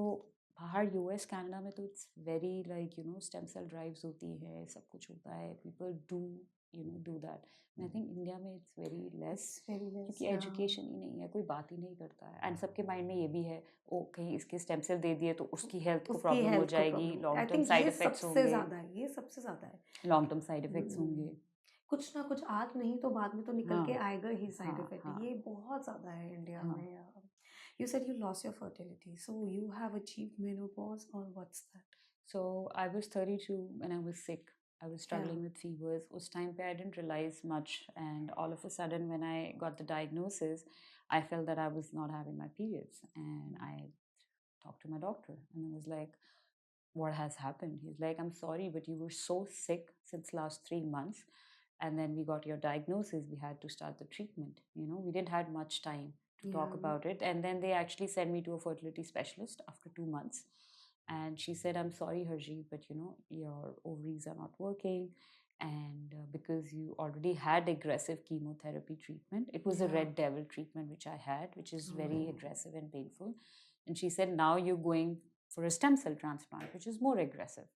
S1: बाहर US Canada में तो it's very like stem cell drives होती है, सब कुछ होता है, people do that. And I think India में it's very less.
S2: It's very less.
S1: क्योंकि एजुकेशन ही नहीं है, कोई बात ही नहीं करता है, एंड सबके माइंड में ये भी है ओ कहीं इसके स्टेम सेल दे दिए तो उसकी हेल्थ को प्रॉब्लम हो जाएगी, लॉन्ग टर्म साइड इफेक्ट्स होंगे.
S2: ये सबसे ज्यादा है.
S1: लॉन्ग टर्म साइड इफेक्ट्स होंगे.
S2: कुछ ना कुछ आज नहीं तो बाद में तो निकल के आएगा ही साइड
S1: हाँ,
S2: इफेक्ट.
S1: हाँ.
S2: ये बहुत ज्यादा है इंडिया
S1: हाँ.
S2: में. You said you lost your fertility, so you have achieved menopause, or what's that?
S1: So I was 32 when I was sick. I was
S2: Yeah.
S1: struggling with fevers. Us time pe I didn't realize much, and all of a sudden, when I got the diagnosis, I felt that I was not having my periods, and I talked to my doctor, and I was like, "What has happened?" He's like, "I'm sorry, but you were so sick since last 3 months, and then we got your diagnosis. We had to start the treatment. You know, we didn't had much time to talk
S2: Yeah.
S1: about it, and then they actually sent me to a fertility specialist after 2 months." And she said, "I'm sorry, Harjeet, but you know, your ovaries are not working. And because you already had aggressive chemotherapy treatment, it was a
S2: Yeah.
S1: red devil treatment which I had, which is very
S2: Oh.
S1: aggressive and painful. And she said, now you're going for a stem cell transplant, which is more aggressive.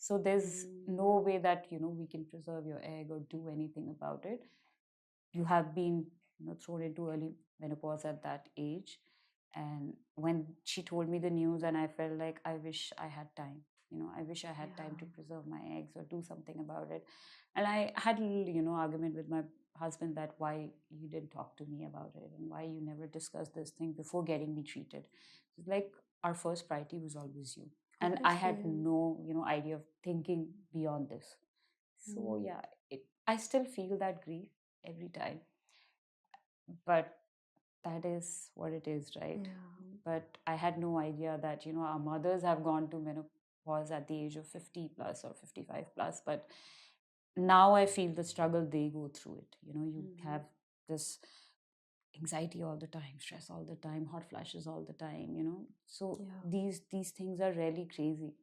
S1: So there's
S2: Mm.
S1: no way that, you know, we can preserve your egg or do anything about it. You have been, you know, thrown into early menopause at that age. And when she told me the news, and I felt like I wish I had time, you know, I wish I had time to
S2: Yeah.
S1: preserve my eggs or do something about it. And I had a little, you know, argument with my husband that why you didn't talk to me about it and why you never discussed this thing before getting me treated. It's like our first priority was always you, and I had
S2: Obviously.
S1: no, you know, idea of thinking beyond this. So
S2: Mm.
S1: yeah, I still feel that grief every time, but that is what it is, right?
S2: Yeah.
S1: But I had no idea that, you know, our mothers have gone to menopause at the age of 50 plus or 55 plus. But now I feel the struggle they go through it. You know, you
S2: Mhm.
S1: have this anxiety all the time, stress all the time, hot flashes all the time, you know. So
S2: Yeah.
S1: these things are really crazy.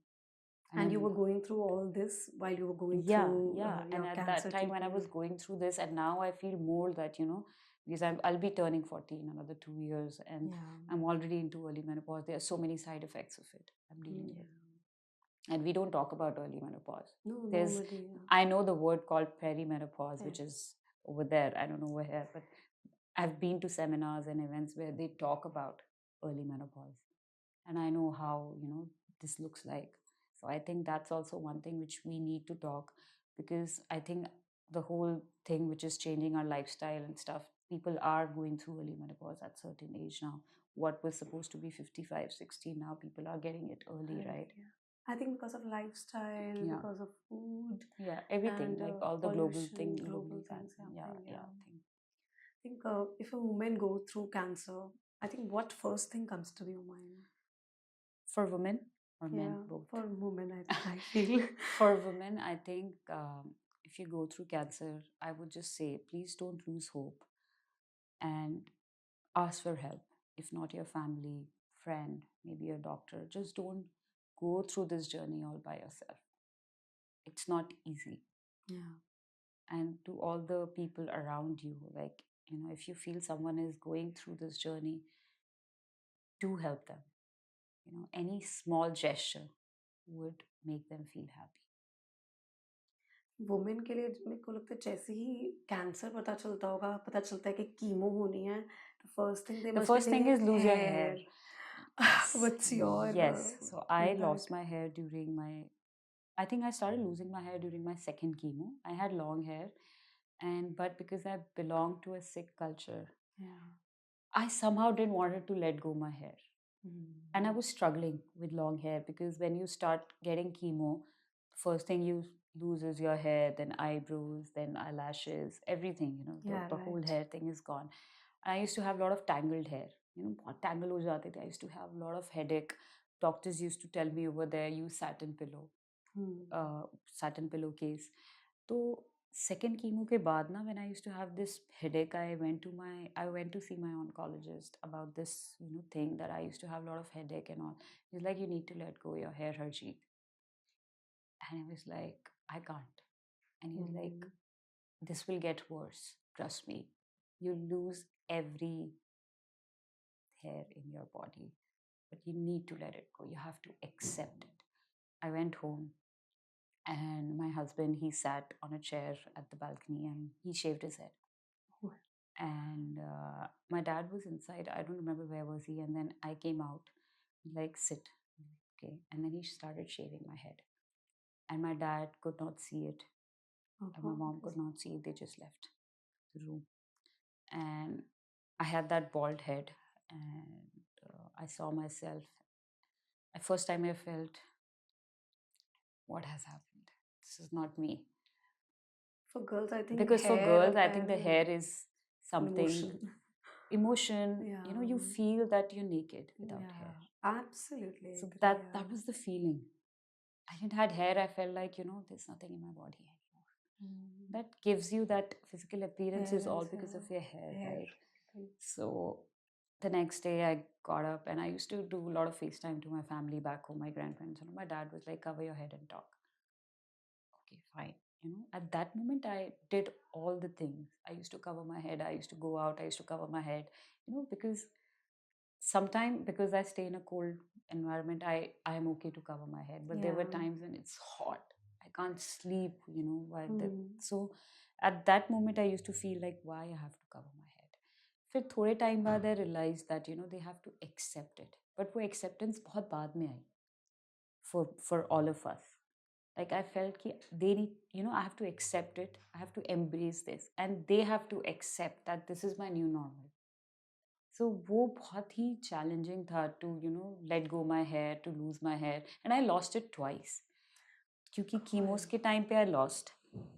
S1: I
S2: And you
S1: mean,
S2: were going through all this while you were going
S1: yeah,
S2: through
S1: yeah. And
S2: your
S1: at that
S2: cancer
S1: time when I was
S2: treatment.
S1: going through this, and now I feel more that, you know, because I'll be turning 40 in another 2 years, and
S2: Yeah.
S1: I'm already into early menopause. There are so many side effects of it I'm dealing
S2: Yeah.
S1: with. And we don't talk about early menopause.
S2: No,
S1: There's,
S2: nobody. Yeah.
S1: I know the word called perimenopause, which
S2: Yes.
S1: is over there. I don't know where, but I've been to seminars and events where they talk about early menopause, and I know how, you know, this looks like. So I think that's also one thing which we need to talk, because I think the whole thing which is changing our lifestyle and stuff, people are going through early menopause at certain age now. What was supposed to be 55, 60, now people are getting it early,
S2: Early.
S1: right?
S2: Yeah. I think because of lifestyle,
S1: Yeah,
S2: because of food,
S1: yeah, everything,
S2: and
S1: like all the global
S2: pollution,
S1: thing,
S2: global
S1: globally bad.
S2: things
S1: Yeah,
S2: happening.
S1: yeah,
S2: Yeah.
S1: thing.
S2: I think if a woman goes through cancer, I think what first thing comes to your mind?
S1: For women or men,
S2: Yeah,
S1: both?
S2: for women, I feel.
S1: For women, I think if you go through cancer, I would just say, please don't lose hope and ask for help. If not your family, friend, maybe a doctor, just don't go through this journey all by yourself. It's not easy.
S2: Yeah.
S1: And to all the people around you, like, you know, if you feel someone is going through this journey, do help them. You know, any small gesture would make them feel happy.
S2: Women के लिए मेरे को लगता है जैसे ही cancer पता चलता होगा, पता चलता है कि कीमो होनी है, तो first thing they
S1: The
S2: must be
S1: first thing
S2: thinking
S1: is lose your hair.
S2: Hair.
S1: Yes,
S2: What's your
S1: yes. So I
S2: that?
S1: lost my hair during my, I think I started losing my hair during my second chemo. I had long hair, and but because I belonged to a Sikh culture,
S2: Yeah.
S1: I somehow didn't want to let go my hair. And I
S2: Mm.
S1: was struggling with long hair because when you start getting chemo, first thing you lose is your hair, then eyebrows, then eyelashes, everything, you know,
S2: Yeah,
S1: the whole
S2: right.
S1: hair thing is gone. I used to have a lot of tangled hair. You know, बहुत tangle हो जाते थे. I used to have a lot of headache. Doctors used to tell me over there, use
S2: Hmm.
S1: satin pillowcase. तो second chemo के बाद ना, when I used to have this headache, I went to see my oncologist about this, you know, thing that I used to have a lot of headache and all. He's like, you need to let go your hair, Harjeet. And I was like, I can't. And he's like,
S2: Hmm.
S1: this will get worse. Trust me. You lose every hair in your body, but you need to let it go. You have to accept it. I went home, and my husband, he sat on a chair at the balcony and he shaved his head. And my dad was inside. I don't remember where was he. And then I came out, like, sit. Okay. And then he started shaving my head. And my dad could not see it. And my mom could not see it. They just left the room. And I had that bald head. And I saw myself. The first time I felt, what has happened? this is not me.
S2: For girls, I think
S1: Because for
S2: hair
S1: girls, I think the
S2: and
S1: hair is
S2: an
S1: something,
S2: emotion.
S1: emotion,
S2: Yeah.
S1: you feel that you're naked without hair.
S2: Yeah. Absolutely
S1: So
S2: agree.
S1: that was the feeling. I didn't had hair, I felt like, there's nothing in my body anymore.
S2: Mm.
S1: That gives you that physical appearance is all
S2: Parents,
S1: because of your hair,
S2: hair.
S1: right? So the next day I got up and I used to do a lot of FaceTime to my family back home, my grandparents. And my dad was like, cover your head and talk. Okay, fine. At that moment I did all the things. I used to cover my head, I used to go out, I used to cover my head, because sometimes because I stay in a cold environment, I am okay to cover my head. But there
S2: Yeah.
S1: were times when it's hot. I can't sleep, while
S2: Mm.
S1: so at that moment I used to feel like why I have to cover my head. फिर थोड़े time बाद I realized that they have to accept it. But वो acceptance बहुत बाद में आई for all of us. Like I felt कि they need, I have to accept it. I have to embrace this, and they have to accept that this is my new normal. So वो बहुत ही challenging था to let go my hair, to lose my hair, and I lost it twice. क्योंकि chemos के time पे I lost.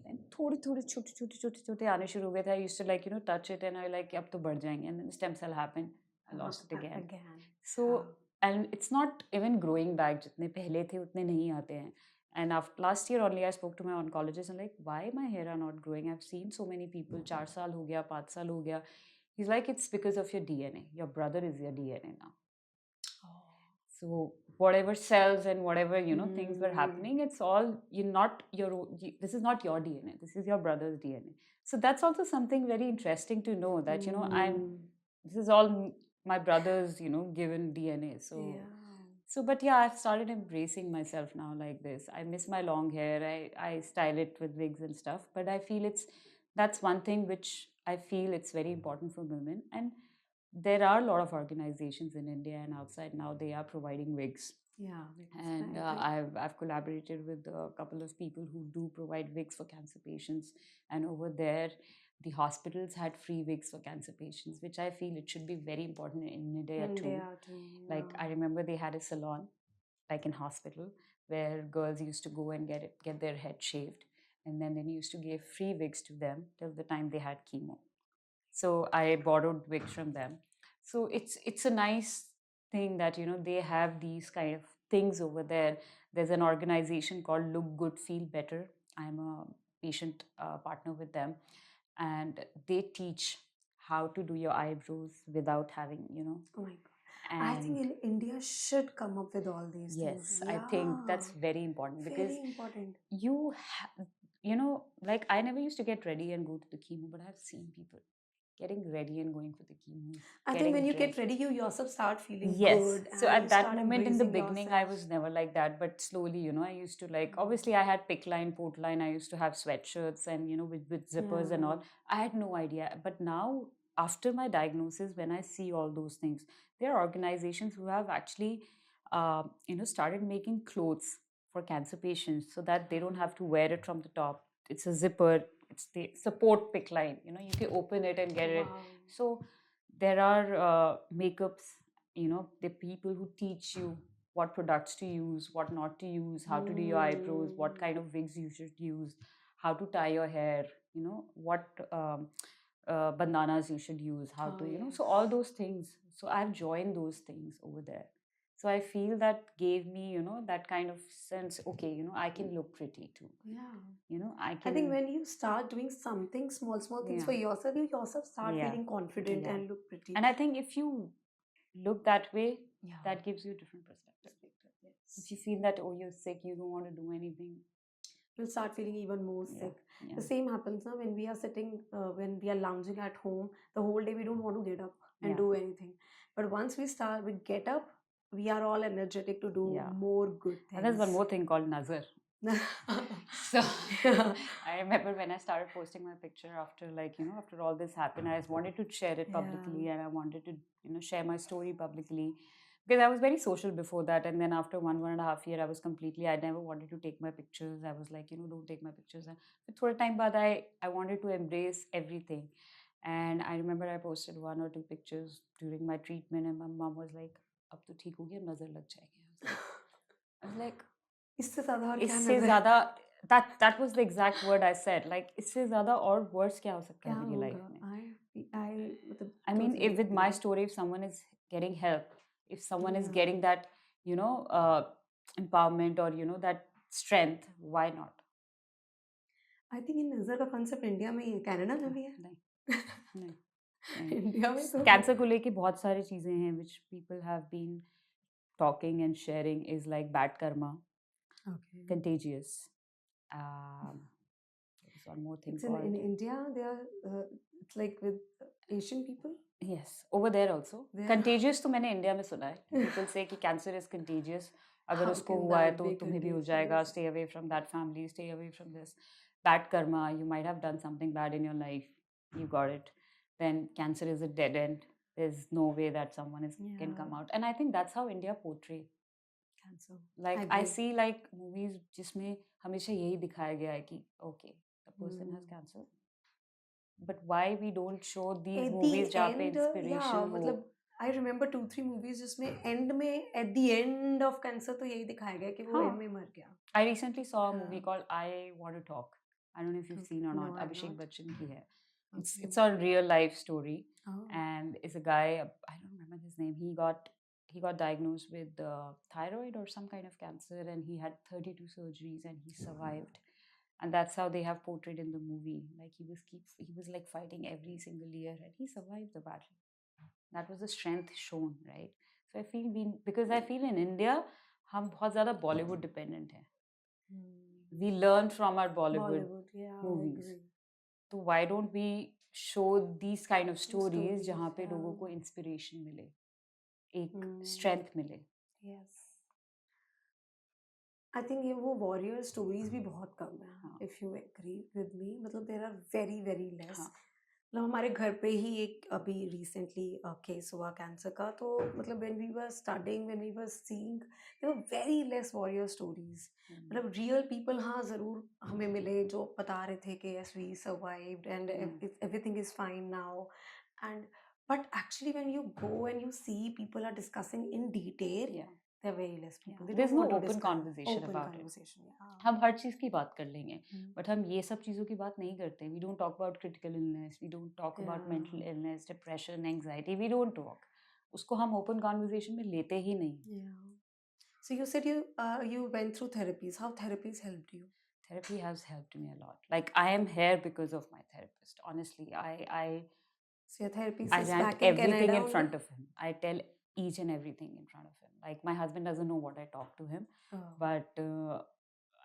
S1: And थोड़े थोड़े छोटे छोटे छोटे छोटे आने शुरू हो गए थे. I used to like touch it and I like अब तो बढ़ जाएंगे, and then stem cell happened. I lost it again. So and it's not even growing back. जितने पहले थे उतने नहीं आते हैं. And after last year only I spoke to my oncologist and like why my hair are not growing. I've seen so many people. 4 साल हो गया, 5 साल हो गया. He's like, it's because of your DNA. Your brother is your DNA now. So whatever cells and whatever things were happening, it's all you're not this is not your DNA. This is your brother's DNA. So that's also something very interesting to know that this is all my brother's given DNA. So but yeah, I've started embracing myself now like this. I miss my long hair. I style it with wigs and stuff, but I feel that's one thing which I feel it's very important for women. And there are a lot of organizations in India and outside now, they are providing wigs.
S2: Yeah.
S1: And I've collaborated with a couple of people who do provide wigs for cancer patients. And over there, the hospitals had free wigs for cancer patients, which I feel it should be very important in India too. Like I remember they had a salon, like in hospital, where girls used to go and get their head shaved, and then they used to give free wigs to them till the time they had chemo. So I borrowed wigs from them. So it's a nice thing that they have these kind of things over there. There's an organization called Look Good Feel Better. I'm a patient partner with them, and they teach how to do your eyebrows without having
S2: Oh my God. I
S1: and
S2: think in India should come up with all these things.
S1: yes, I think that's very important because
S2: Very important.
S1: like I never used to get ready and go to the chemo, but I've seen people getting ready and going for the chemos,
S2: I think when
S1: getting
S2: you get
S1: dressed.
S2: ready, you yourself start feeling
S1: Yes.
S2: good
S1: So
S2: and you
S1: at that
S2: start
S1: moment in the
S2: embracing
S1: beginning, I
S2: yourself.
S1: was never like that. But slowly, I used to like, obviously, I had pick line, port line. I used to have sweatshirts and, with zippers and all. I had no idea. But now, after my diagnosis, when I see all those things, there are organizations who have actually, started making clothes for cancer patients so that they don't have to wear it from the top. It's a zipper. It's the support pick line. You can open it and get it. So there are makeups, the people who teach you what products to use, what not to use, how to do your eyebrows, what kind of wigs you should use, how to tie your hair, what bandanas you should use, how to so all those things. So I've joined those things over there. So I feel that gave me that kind of sense, okay, I can look pretty too. I
S2: I
S1: can.
S2: think when you start doing something small things for
S1: Yeah.
S2: yourself, you yourself start
S1: Yeah.
S2: feeling confident
S1: Yeah.
S2: and look pretty.
S1: And I think if you look that way,
S2: Yeah.
S1: that gives you a different perspective. If you feel that, oh, you're sick, you don't want to do anything,
S2: You'll start feeling even more
S1: yeah,
S2: sick.
S1: yeah,
S2: The same happens now when we are sitting, when we are lounging at home the whole day. We don't want to get up and
S1: yeah,
S2: do anything. But once we get up, we are all energetic to do
S1: yeah.
S2: more good
S1: And there's one
S2: things.
S1: more thing called nazar. So
S2: Yeah.
S1: I remember when I started posting my picture after after all this happened, I just wanted to share it publicly, and I wanted to share my story publicly, because I was very social before that. And then after 1.5 year, I was completely, I never wanted to take my pictures. I was like, don't take my pictures. And but through time baad, I wanted to embrace everything. And I remember I posted 1 or 2 pictures during my treatment, and my mom was like, अब तो ठीक हो गया, नजर लग जाएगी. I was like,
S2: इससे ज़्यादा और क्या
S1: इससे
S2: नज़र?
S1: ज़्यादा that was the exact word I said. Like इससे ज़्यादा और worse क्या हो सकता
S2: क्या
S1: है मेरी life
S2: होगा?
S1: में?
S2: I मतलब
S1: I mean,
S2: totally
S1: if with my
S2: agree.
S1: story, if someone is getting help, if someone is
S2: Yeah.
S1: getting that, empowerment or that strength, why not?
S2: I think in नज़र का कॉन्सेप्ट इंडिया में ही है, Canada में भी है।
S1: नहीं, नहीं, नहीं।
S2: इंडिया में तो
S1: कैंसर को लेके बहुत सारी चीजें हैं which people have been talking and sharing is like bad karma,
S2: okay.
S1: contagious. Um, there's one more thing
S2: it's in
S1: called
S2: India they are it's like with Asian people
S1: yes, over there also.
S2: They are
S1: Contagious तो मैंने India में सुना है कि people say कि cancer is contagious. अगर
S2: how
S1: उसको
S2: can
S1: हुआ है
S2: दैट
S1: तो
S2: बी
S1: तुम्हें भी हो जाएगा.
S2: Contagious?
S1: Stay away from that family. Stay away from this. Bad karma. You might have done something bad in your life. You got it. Then cancer is a dead end. There's no way that someone can
S2: Yeah,
S1: come out. And I think that's how India portray.
S2: Cancer. I
S1: Like I
S2: agree.
S1: see like movies जिसमें हमेशा यही दिखाया गया है कि okay, the person has cancer. But why we don't show these
S2: at the
S1: movies जहाँ पे
S2: and या
S1: inspiration हो?
S2: मतलब आई रिमेंबर 2-3 मूवीज जिसमें एंड में at the end of cancer तो यही दिखाया गया कि वो
S1: हाँ.
S2: एंड में मर गया।
S1: I recently saw a movie
S2: हाँ,
S1: called I Want to Talk. I don't know if you've seen or
S2: no
S1: not.
S2: I have
S1: Abhishek
S2: not.
S1: Bachchan ki hai.
S2: Okay.
S1: It's a real life story,
S2: oh,
S1: and it's a guy. I don't remember his name. He got diagnosed with thyroid or some kind of cancer, and he had 32 surgeries, and he survived. And that's how they have portrayed in the movie. Like he was like fighting every single year, and he survived the battle. That was the strength shown, right? So I feel because I feel in India हम बहुत ज़्यादा Bollywood dependent हैं. We learn from our Bollywood
S2: Bollywood या आई
S1: movies.
S2: Agree.
S1: तो why don't we show these kind of stories
S2: stories
S1: जहाँ पे
S2: या
S1: लोगों को इंस्पिरेशन मिले, एक स्ट्रेंथ मिले.
S2: यस। आई थिंक ये वो वॉरियर स्टोरीज भी बहुत कम है,
S1: हाँ,
S2: if you agree with me. मतलब there are very very less.
S1: हाँ,
S2: मतलब हमारे घर पे ही एक अभी रिसेंटली केस हुआ कैंसर का, तो मतलब when we were studying, when we were seeing, there were very less warrior stories. मतलब रियल पीपल हाँ ज़रूर हमें मिले जो बता रहे थे कि yes we survived and everything is fine now and but actually when you go and you see people are discussing in detail,
S1: yeah,
S2: there are very less people.
S1: yeah.
S2: They
S1: There's
S2: don't
S1: no
S2: want to
S1: open
S2: discuss
S1: conversation
S2: open
S1: about it.
S2: conversation. Yeah.
S1: हम हर चीज़ की बात कर लेंगे,
S2: Hmm.
S1: But हम ये सब चीज़ों की बात नहीं करते. We don't talk about critical illness. We don't talk about mental
S2: Yeah.
S1: illness, depression, anxiety. We don't talk. उसको हम open conversation में लेते ही नहीं.
S2: Yeah. So you said you went through therapies. How therapies helped you?
S1: Therapy has helped me a lot. Like I am here because of my therapist. Honestly,
S2: So your therapist
S1: I
S2: is
S1: rant
S2: back in
S1: everything
S2: Canada
S1: in
S2: only?
S1: front of him. I tell each and everything in front of him. Like my husband doesn't know what I talk to him,
S2: Oh.
S1: but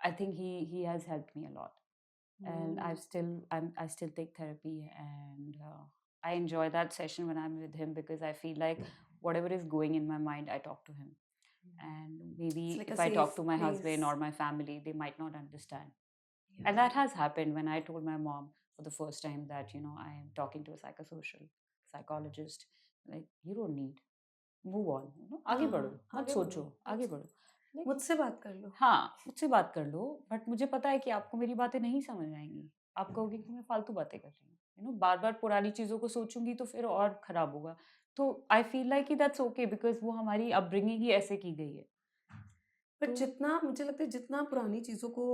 S1: I think he has helped me a lot. And I still take therapy, and I enjoy that session when I'm with him because I feel like whatever is going in my mind, I talk to him. And
S2: It's
S1: maybe
S2: like a
S1: if I talk
S2: safe
S1: to my husband
S2: place.
S1: or my family, they might not understand. And
S2: Yeah.
S1: that has happened when I told my mom for the first time that I am talking to a psychosocial psychologist. Like, you don't need, move on, आगे बढ़ो,
S2: हाँ,
S1: मत
S2: आगे
S1: सोचो,
S2: बढ़ो।
S1: आगे बढ़ो. Like,
S2: मुझसे बात कर लो।
S1: हाँ, मुझसे बात कर लो, बट मुझे पता है कि आपको मेरी बातें नहीं समझ आएंगी. आप कहोगे कि मैं फालतू बातें कर रही हूँ. बार बार पुरानी चीजों को सोचूंगी तो फिर और खराब होगा. तो आई फील लाइक कि दैट्स ओके बिकॉज वो हमारी अपब्रिंगिंग ही ऐसे की गई है.
S2: बट
S1: तो
S2: जितना मुझे लगता है जितना पुरानी चीज़ों को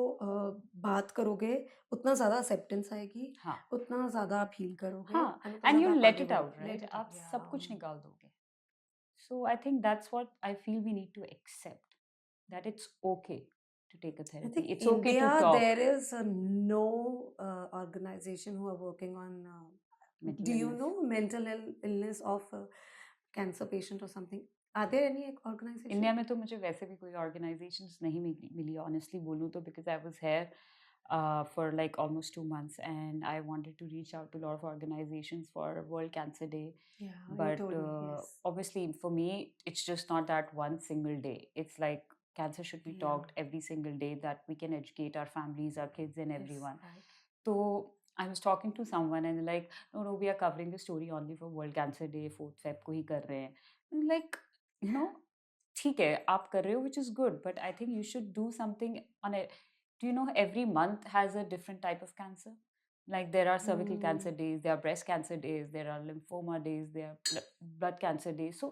S2: बात करोगे, उतना ज़्यादा एक्सेप्टेंस आएगी,
S1: हाँ,
S2: उतना ज़्यादा आप हील करोगे
S1: हाँ,
S2: एंड उतना
S1: एंड यू
S2: ज़्यादा आप
S1: लेट
S2: आगे
S1: इट आउट,
S2: बढ़ोगे।
S1: राइट?
S2: लेट इट
S1: आप
S2: आउट या
S1: सब कुछ निकाल दोगे. So I think that's what I feel we need to accept, that it's okay to take a
S2: I
S1: therapy.
S2: think
S1: It's okay to
S2: India
S1: talk.
S2: there is no organization who are working on.
S1: Mental
S2: Do you
S1: illness.
S2: know mental illness of cancer patient or something? Are there any organization?
S1: India में तो मुझे वैसे भी कोई organisations नहीं मिली honestly बोलूँ तो because I was here for like almost 2 months, and I wanted to reach out to a lot of organizations for World Cancer Day.
S2: Yeah, you
S1: But
S2: told me. Yes.
S1: obviously, for me, it's just not that one single day. It's like cancer should be
S2: Yeah.
S1: talked every single day, that we can educate our families, our kids, and
S2: Yes.
S1: everyone.
S2: Right.
S1: So I was talking to someone, and they're like, no, we are covering the story only for World Cancer Day, 4th Feb को ही कर रहे हैं. And like, ठीक है, आप कर रहे हो, which is good, but I think you should do something on it. Do you know every month has a different type of cancer? Like there are cervical cancer days, there are breast cancer days, there are lymphoma days, there are blood cancer days. So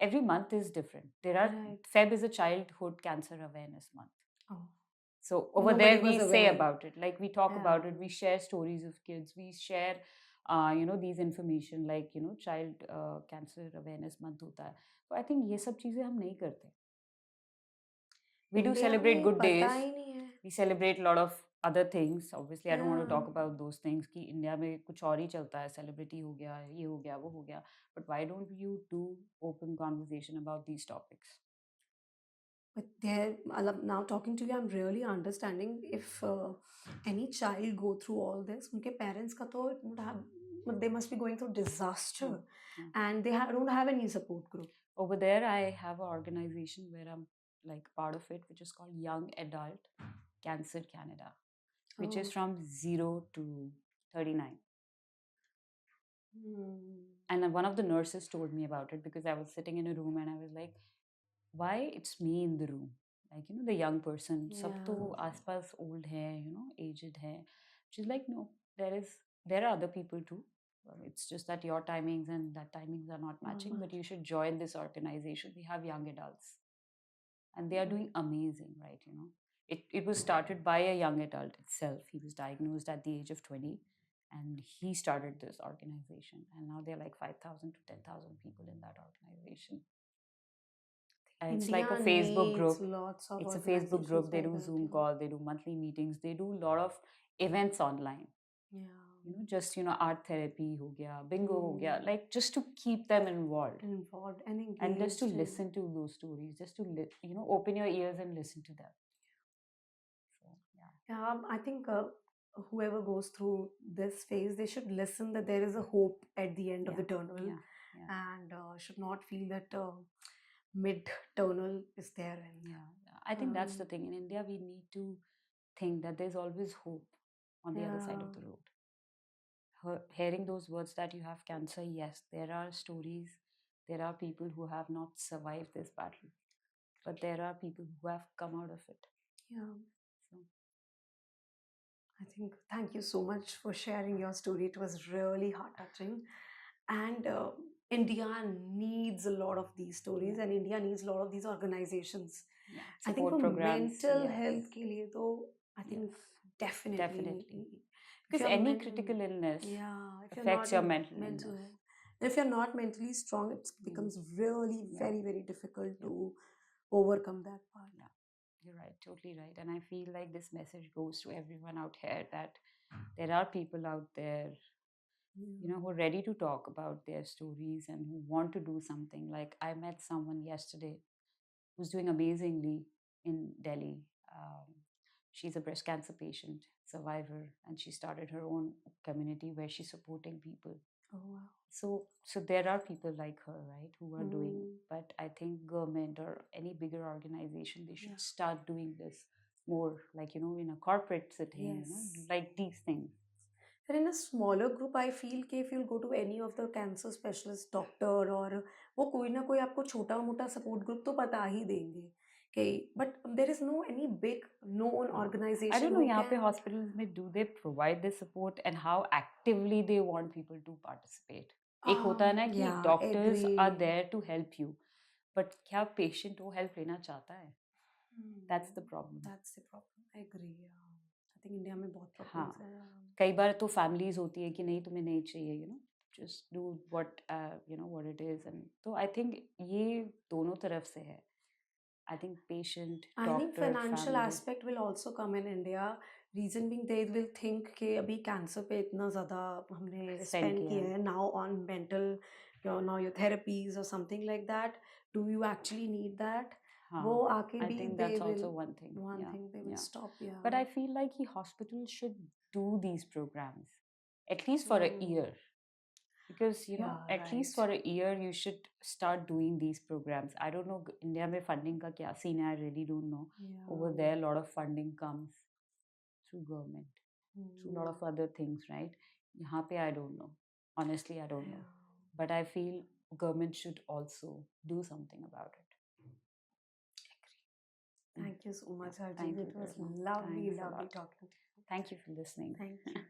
S1: every month is different. There are
S2: Right.
S1: Feb is a childhood cancer awareness month.
S2: Oh.
S1: So over
S2: Nobody
S1: there
S2: was
S1: we say
S2: aware.
S1: about it, like we talk
S2: Yeah.
S1: about it, we share stories of kids, we share these information, like child cancer awareness month hota hai. So I think ye sab cheezein hum nahi karte. We do
S2: India
S1: celebrate
S2: में
S1: good
S2: पता
S1: days,
S2: ही नहीं है.
S1: we celebrate a lot of other things. Obviously I don't want to
S2: Yeah.
S1: talk about those things कि India में कुछ और ही चलता है, सेलिब्रिटी हो गया, ये हो गया, वो हो गया. But why don't you do open conversation about these topics?
S2: But there, now talking to you, I'm really understanding if any child go through all this, उनके parents का तो it would have, they must be going through disaster,
S1: Yeah.
S2: and they don't have any support group.
S1: Over there, I have an organization where I'm like part of it, which is called Young Adult Cancer Canada, which is
S2: Oh.
S1: from 0 to 39.
S2: Hmm.
S1: And then one of the nurses told me about it because I was sitting in a room and I was like, why it's me in the room? Like, the young person, sab to
S2: Yeah.
S1: aaspas old hai, aged hai. She's like, no, there are other people too. It's just that your timings and that timings are not
S2: Not
S1: matching, but
S2: much.
S1: you should join this organization. We have young adults and they are doing amazing, right? It was started by a young adult itself. He was diagnosed at the age of 20 and he started this organization, and now there are like 5,000 to 10,000 people in that organization. And it's like a
S2: India
S1: Facebook
S2: needs
S1: group.
S2: lots of
S1: It's a Facebook
S2: organizations
S1: group. They
S2: like
S1: do
S2: that.
S1: Zoom
S2: Yeah.
S1: call, they do monthly meetings, they do a lot of events online.
S2: Yeah.
S1: Just art therapy ho gaya, bingo ho gaya,
S2: Hmm.
S1: like just to keep them involved
S2: Involved and
S1: and just to
S2: engaged.
S1: listen to those stories, just to open your ears and listen to them. So yeah.
S2: Yeah, I think whoever goes through this phase, they should listen that there is a hope at the end of the
S1: Yeah,
S2: tunnel,
S1: yeah, yeah,
S2: and should not feel that mid tunnel is there. And
S1: yeah, yeah. I think that's the thing. In India, we need to think that there's always hope on the other side
S2: yeah,
S1: of the road. Hearing those words that you have cancer, yes, there are stories, there are people who have not survived this battle, but there are people who have come out of it.
S2: yeah.
S1: So,
S2: I think thank you so much for sharing your story. It was really heart touching, and India needs a lot of these stories,
S1: yeah,
S2: and India needs a lot of these organizations.
S1: yeah.
S2: I think
S1: Support
S2: for
S1: programs,
S2: mental
S1: yes,
S2: health के लिए तो I
S1: yes,
S2: think definitely
S1: definitely.
S2: if
S1: Because
S2: you're
S1: any critical illness
S2: yeah, if you're
S1: affects
S2: not
S1: your
S2: in
S1: mental
S2: mental
S1: illness.
S2: health, if you're not mentally strong, it becomes really
S1: Yeah,
S2: very difficult
S1: yeah,
S2: to overcome that part.
S1: yeah. You're right, totally right. And I feel like this message goes to everyone out here that there are people out there, who are ready to talk about their stories and who want to do something. Like I met someone yesterday who's doing amazingly in Delhi. She's a breast cancer patient, survivor, and she started her own community where she's supporting people.
S2: Oh wow.
S1: So there are people like her, right, who are doing.
S2: Mm,
S1: But I think government or any bigger organization, they should
S2: yeah.
S1: start doing this more, like in a corporate setting,
S2: Yes.
S1: like these things.
S2: And in a smaller group, I feel कि if you'll go to any of the cancer specialist doctor और वो कोई ना कोई आपको छोटा मोटा support group तो बता ही देंगे कि but there is no any big known
S1: I don't
S2: organization
S1: know,
S2: who
S1: यहाँ पे
S2: can
S1: hospitals में do they provide this support and how actively they want people to participate. एक होता है ना कि
S2: yeah,
S1: doctors are
S2: agree.
S1: there to help you, but क्या patient वो help लेना चाहता है? That's the problem.
S2: That's the problem. I agree. Yeah. I think India में बहुत
S1: हाँ,
S2: problems हैं.
S1: कई बार तो families होती है कि नहीं तुम्हें नहीं चाहिए, just do what what it is. And so I think ये दोनों तरफ से है. I think patient,
S2: I think
S1: doctor,
S2: financial
S1: family.
S2: aspect will also come in India. Reason being they will think कि अभी cancer पे इतना ज़्यादा हमने
S1: Spend
S2: spend
S1: किया
S2: किया
S1: है.
S2: है now on mental now your therapies or something like that. Do you actually need that?
S1: हाँ,
S2: वो आके
S1: I
S2: भी
S1: think
S2: they
S1: that's
S2: will
S1: also one thing.
S2: one
S1: Yeah,
S2: thing they will
S1: yeah.
S2: stop. Yeah.
S1: But I feel like the hospitals should do these programs at least for a year. Because
S2: Yeah,
S1: at least
S2: right.
S1: for a year you should start doing these programs. I don't know India mein funding ka kya scene hai, I really don't know. Over
S2: Yeah.
S1: there a lot of funding comes through government, through a lot of other things, right? Yahan pe I don't know. Honestly, I don't know. But I feel government should also do something about it.
S2: Thank you so much,
S1: Yeah,
S2: Harjeet.
S1: thank you
S2: It was
S1: very much.
S2: lovely,
S1: Thanks a
S2: lovely
S1: lot.
S2: talking to you.
S1: Thank you for listening.
S2: Thank you.